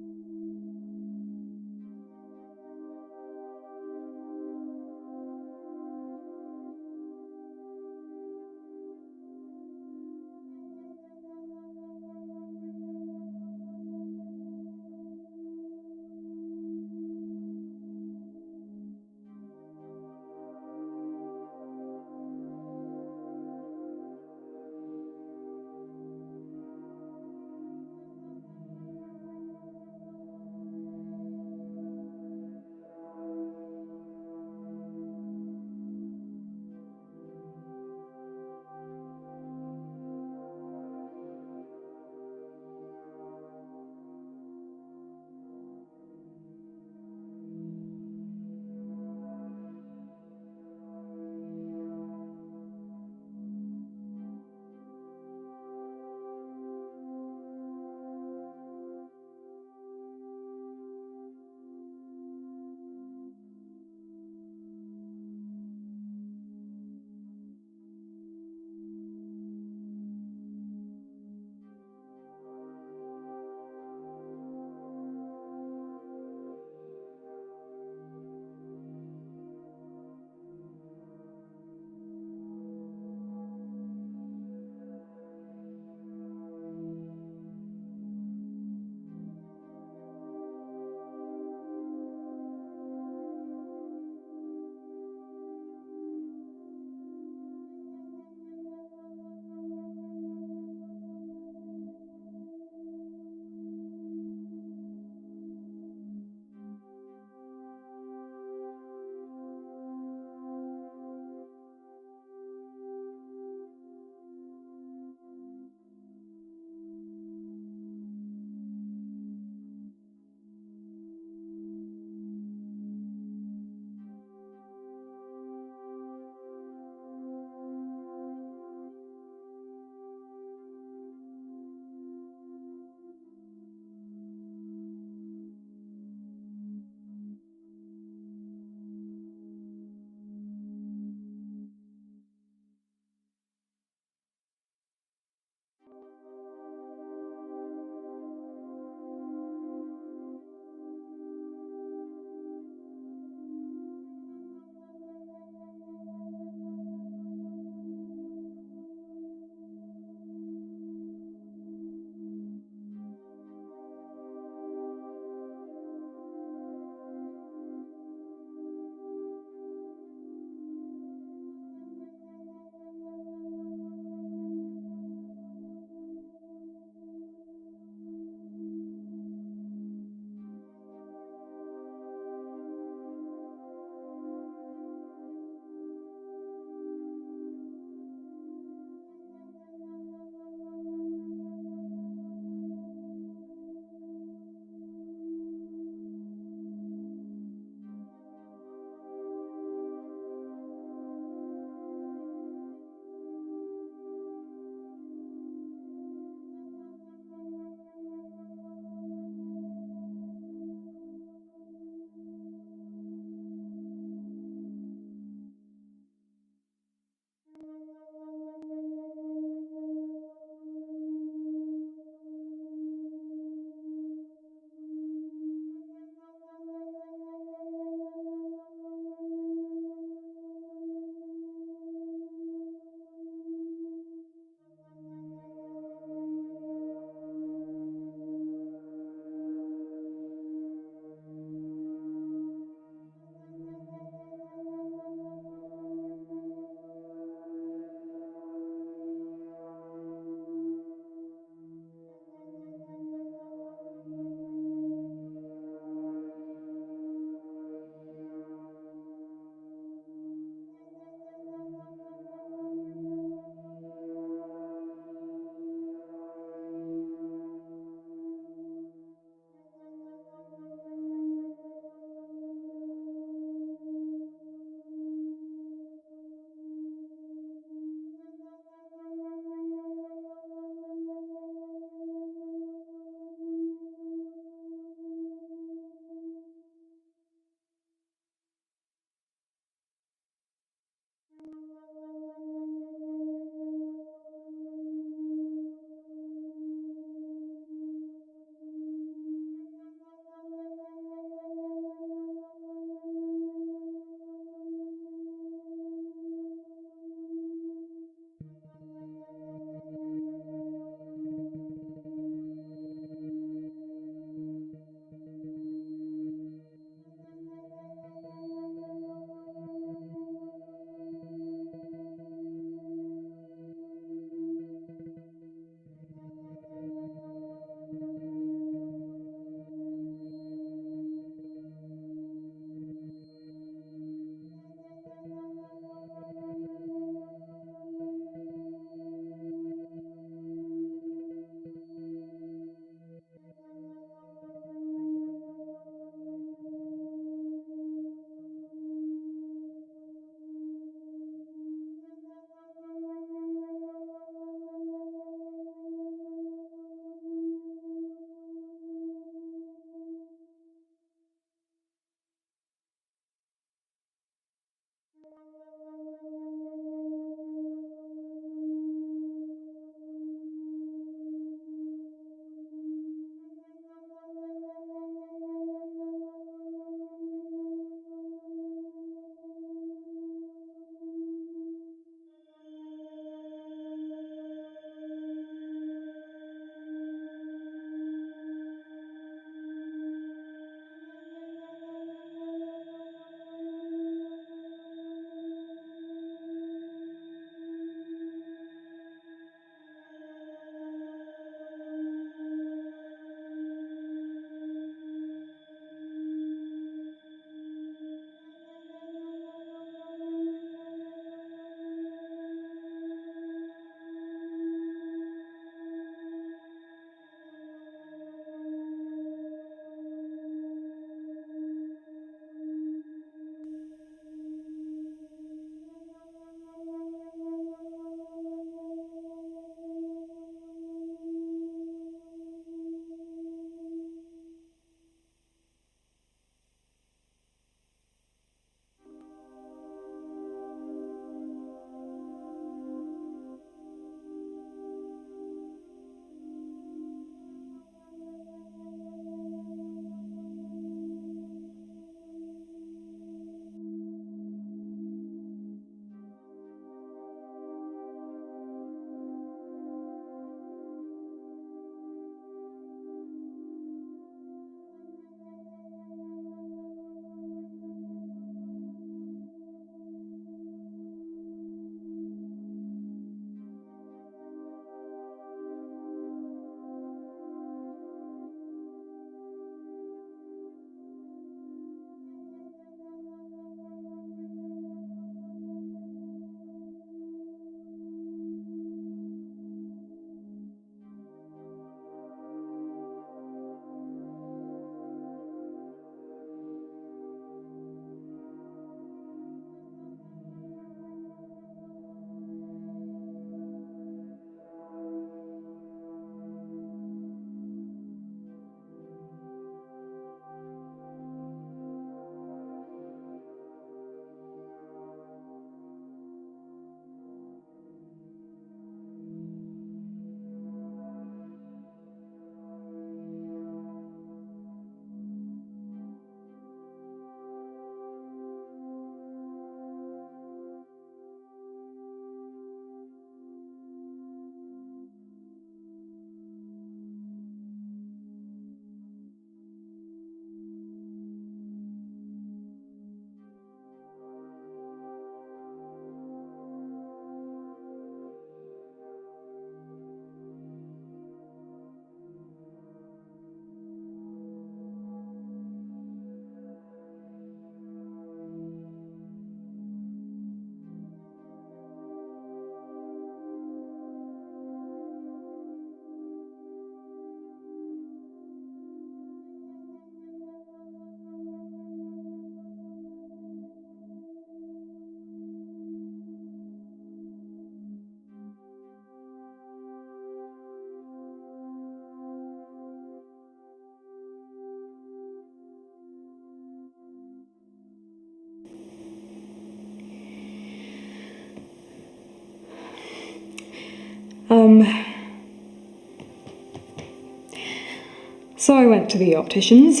So I went to the opticians,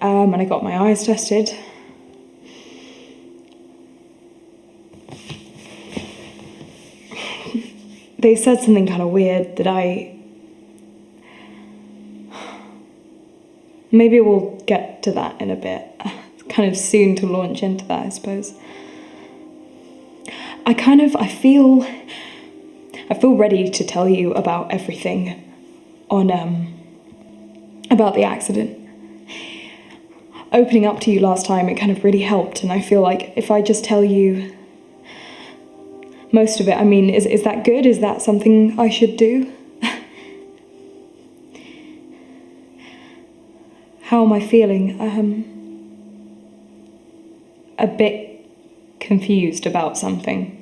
and I got my eyes tested. They said something kind of weird that maybe we'll get to that in a bit. It's kind of soon to launch into that, I suppose. I feel ready to tell you about everything about the accident. Opening up to you last time, it kind of really helped, and I feel like if I just tell you most of it, I mean, is that good? Is that something I should do? How am I feeling? A bit confused about something.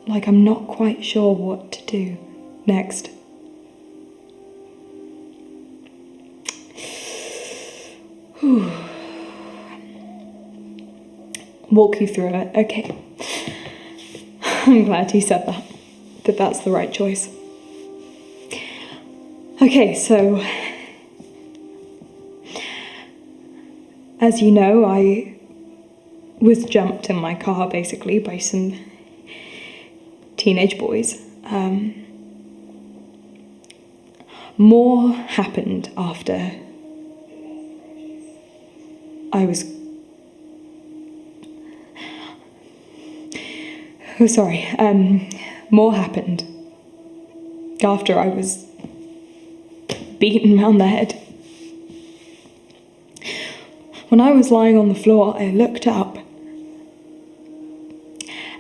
Like I'm not quite sure what to do next. Whew. Walk you through it. Okay. I'm glad you said that that's the right choice. Okay, so as you know, I was jumped in my car basically by some teenage boys. More happened after I was... Oh, sorry. More happened after I was beaten round the head. When I was lying on the floor, I looked up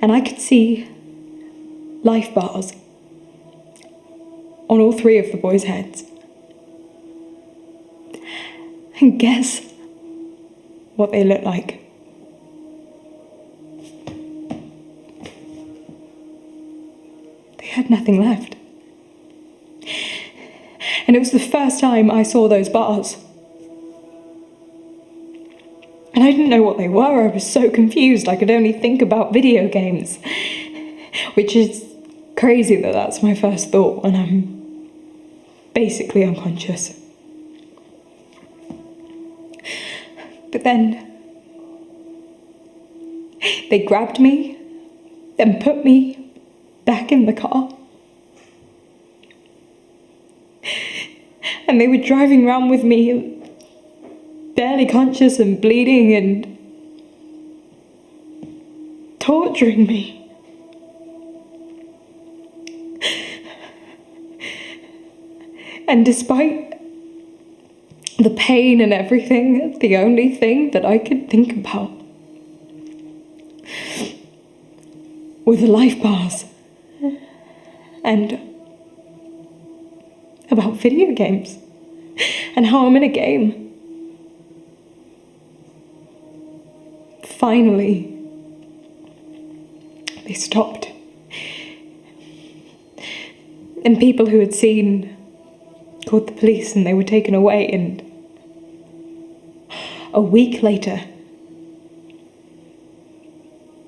and I could see life bars on all three of the boys' heads. And guess what they looked like? They had nothing left. And it was the first time I saw those bars. And I didn't know what they were. I was so confused. I could only think about video games. Which is crazy that that's my first thought when I'm basically unconscious. But then they grabbed me, then put me back in the car. And they were driving around with me, barely conscious and bleeding and torturing me. And despite the pain and everything, the only thing that I could think about were the life bars and about video games and how I'm in a game. Finally, they stopped. And people who had seen called the police and they were taken away, and a week later,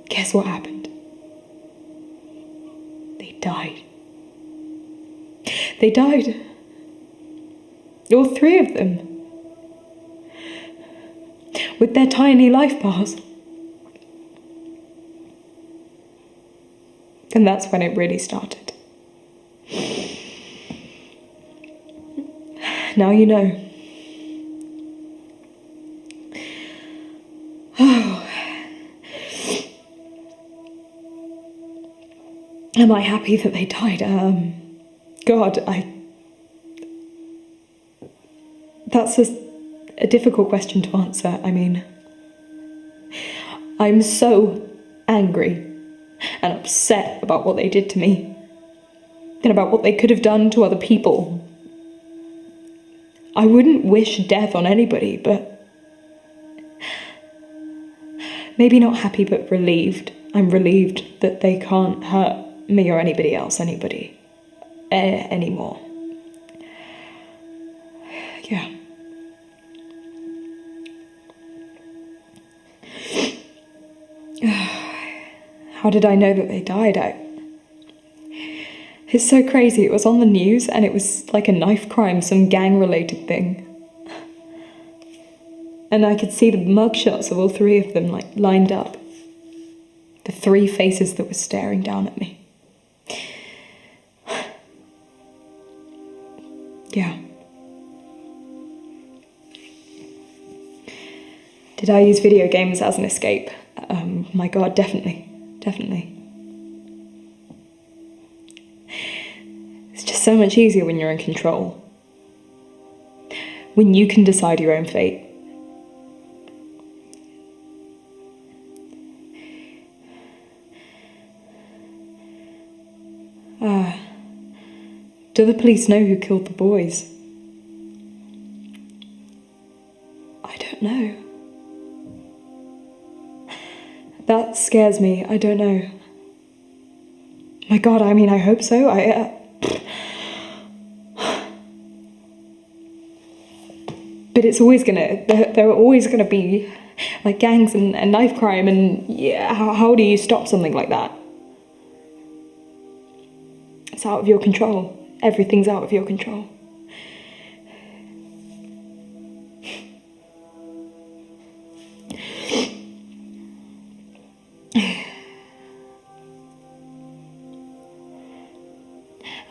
guess what happened? They died. They died. All three of them. With their tiny life bars. And that's when it really started. Now you know. Oh. Am I happy that they died? God, that's a difficult question to answer. I mean, I'm so angry and upset about what they did to me and about what they could have done to other people. I wouldn't wish death on anybody, but maybe not happy, but relieved. I'm relieved that they can't hurt me or anybody else, anymore. Yeah. How did I know that they died? It's so crazy. It was on the news and it was like a knife crime, some gang-related thing. And I could see the mugshots of all three of them like lined up. The three faces that were staring down at me. Yeah. Did I use video games as an escape? My God, definitely. Definitely. It's just so much easier when you're in control. When you can decide your own fate. Do the police know who killed the boys? I don't know. That scares me. I don't know. My God, I mean, I hope so. But it's always gonna, there are always gonna be like gangs and knife crime, and yeah, how do you stop something like that? It's out of your control. Everything's out of your control.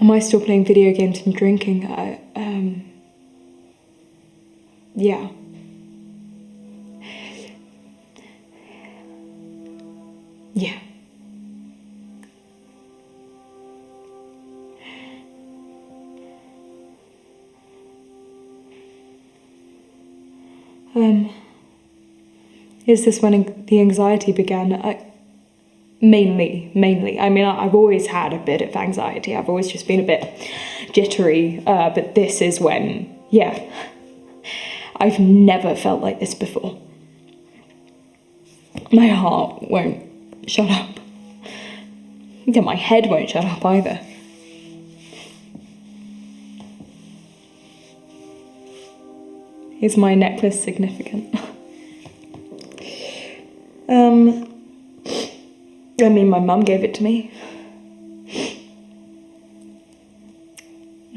Am I still playing video games and drinking? Yeah. Yeah. Is this when the anxiety began? Mainly. I mean, I've always had a bit of anxiety. I've always just been a bit jittery, but this is when, yeah, I've never felt like this before. My heart won't shut up. Yeah, my head won't shut up either. Is my necklace significant? I mean, my mum gave it to me.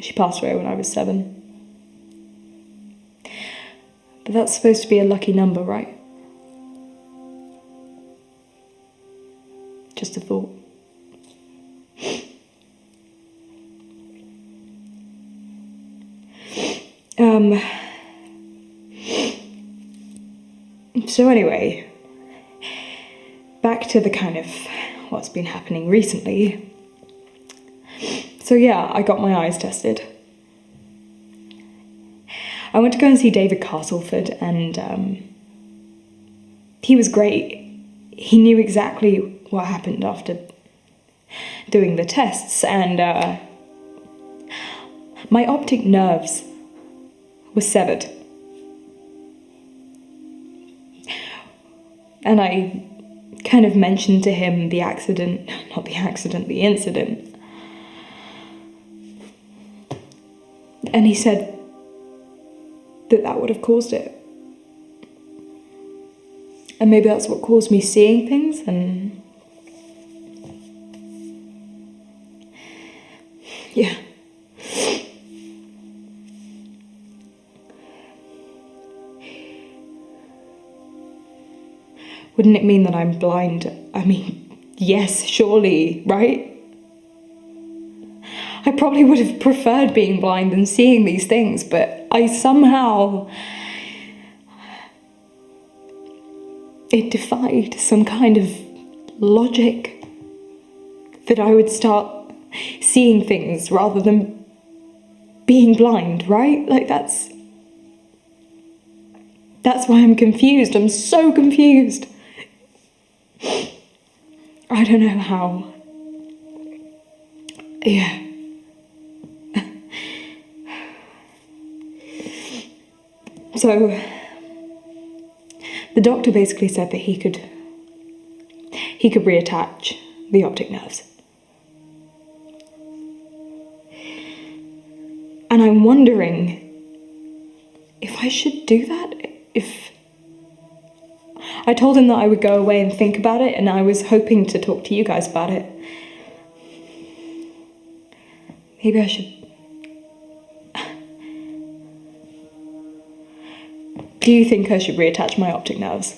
She passed away when I was 7. But that's supposed to be a lucky number, right? Just a thought. So anyway, back to the kind of what's been happening recently. So yeah, I got my eyes tested. I went to go and see David Castleford, and he was great. He knew exactly what happened after doing the tests, and my optic nerves were severed. And I kind of mentioned to him the incident. And he said that would have caused it. And maybe that's what caused me seeing things, and yeah. Wouldn't it mean that I'm blind? I mean, yes, surely, right? I probably would have preferred being blind than seeing these things, but I somehow... it defied some kind of logic that I would start seeing things rather than being blind, right? Like, that's why I'm confused. I'm so confused. I don't know how. Yeah. So, the doctor basically said that he could reattach the optic nerves. And I'm wondering if I should do that. If I told him that I would go away and think about it, and I was hoping to talk to you guys about it. Maybe I should... Do you think I should reattach my optic nerves?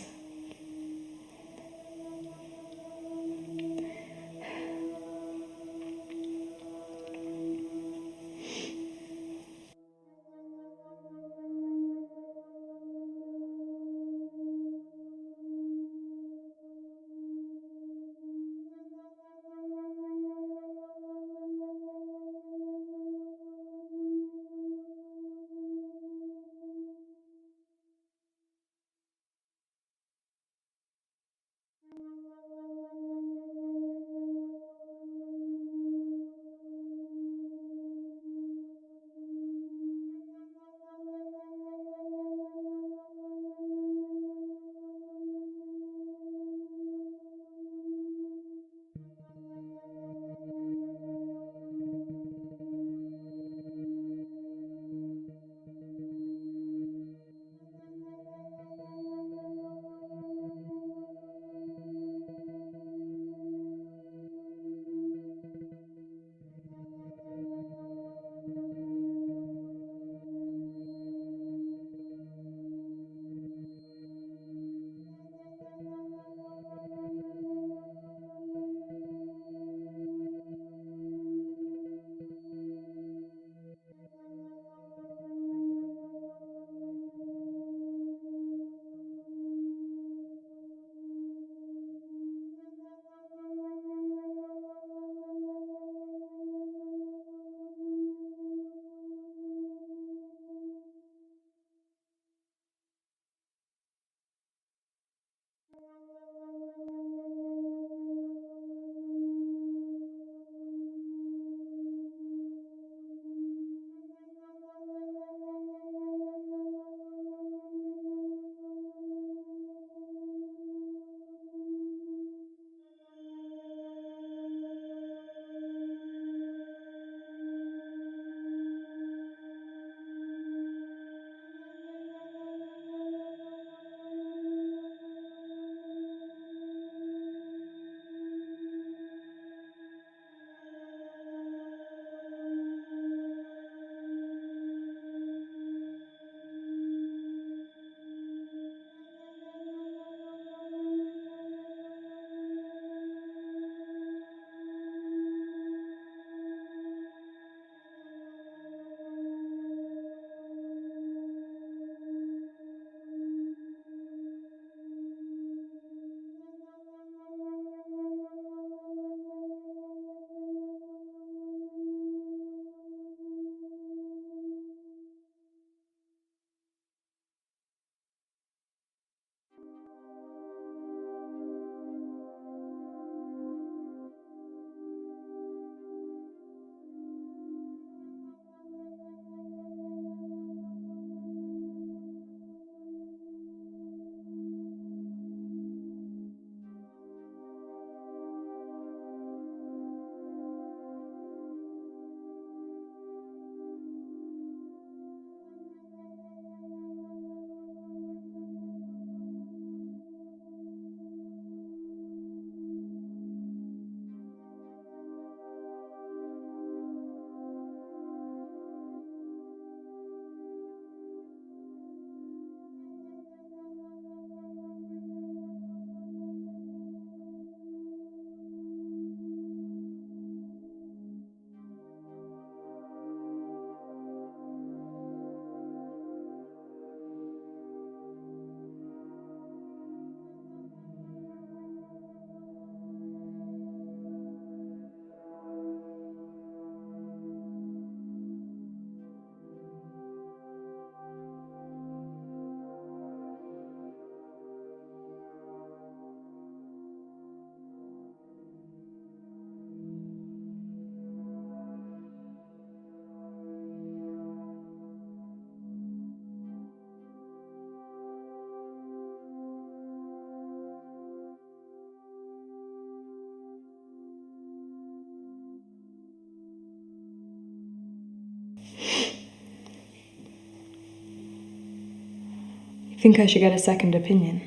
I think I should get a second opinion.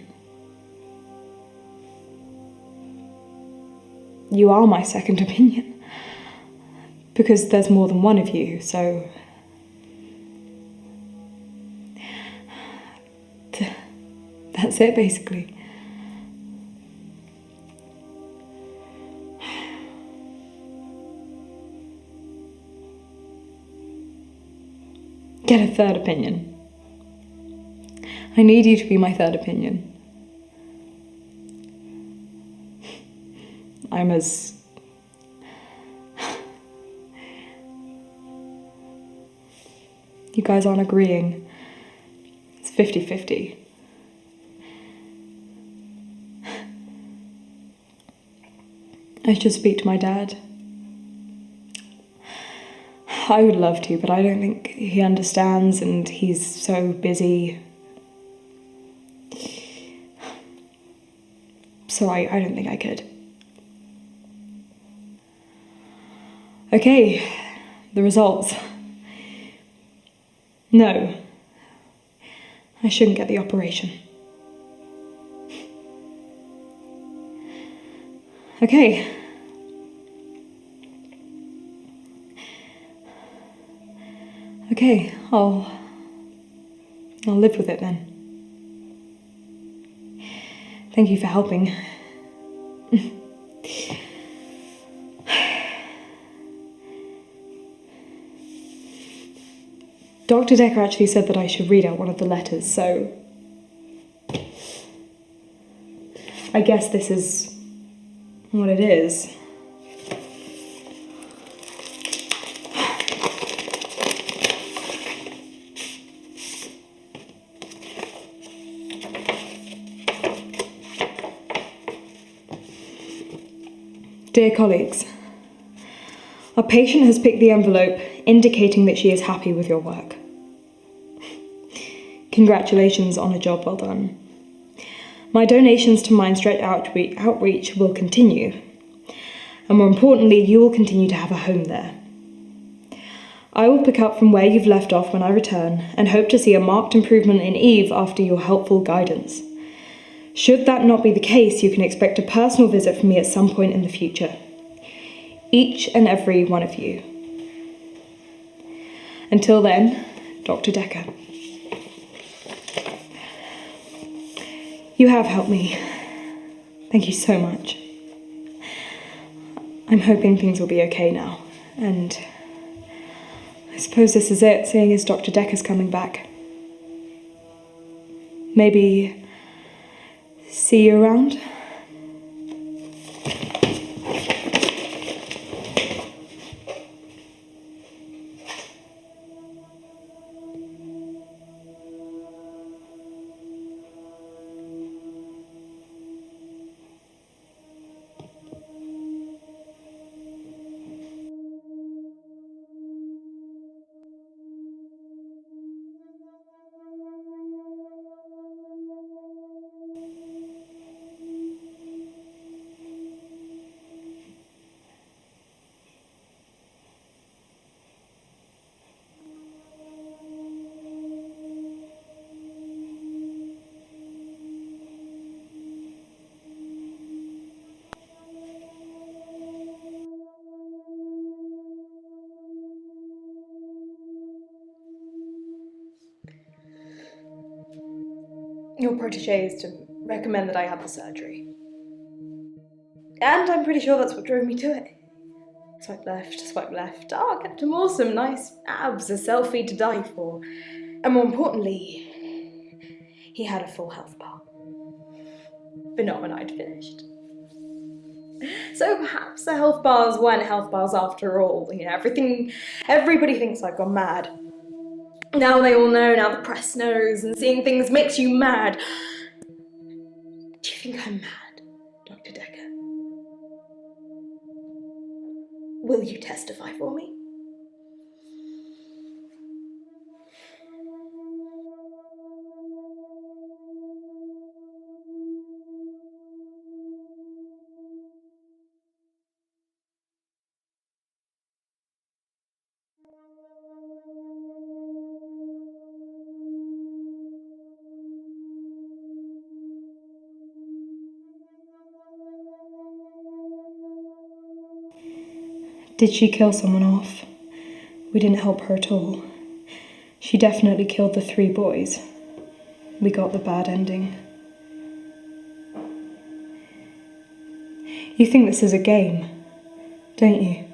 You are my second opinion. because there's more than one of you, so that's it basically. Get a third opinion. I need you to be my third opinion. I'm as... You guys aren't agreeing. It's 50-50. I should speak to my dad. I would love to, but I don't think he understands, and he's so busy. So I don't think I could. Okay, the results. No, I shouldn't get the operation. Okay. Okay, I'll live with it then. Thank you for helping. Dr. Dekker actually said that I should read out one of the letters, so I guess this is what it is. Dear colleagues, our patient has picked the envelope indicating that she is happy with your work. Congratulations on a job well done. My donations to Mindstretch Outreach will continue, and more importantly, you will continue to have a home there. I will pick up from where you've left off when I return, and hope to see a marked improvement in Eve after your helpful guidance. Should that not be the case, you can expect a personal visit from me at some point in the future. Each and every one of you. Until then, Dr. Dekker. You have helped me. Thank you so much. I'm hoping things will be okay now, and I suppose this is it, seeing as Dr. Dekker's coming back. Maybe see you around? Your protege is to recommend that I have the surgery. And I'm pretty sure that's what drove me to it. Swipe left, swipe left. Oh, Captain Awesome, nice abs, a selfie to die for. And more importantly, he had a full health bar. But not when I'd finished. So perhaps the health bars weren't health bars after all. You know, everybody thinks I've gone mad. Now they all know, now the press knows, and seeing things makes you mad. Do you think I'm mad, Dr. Dekker? Will you testify for me? Did she kill someone off? We didn't help her at all. She definitely killed the 3 boys. We got the bad ending. You think this is a game, don't you?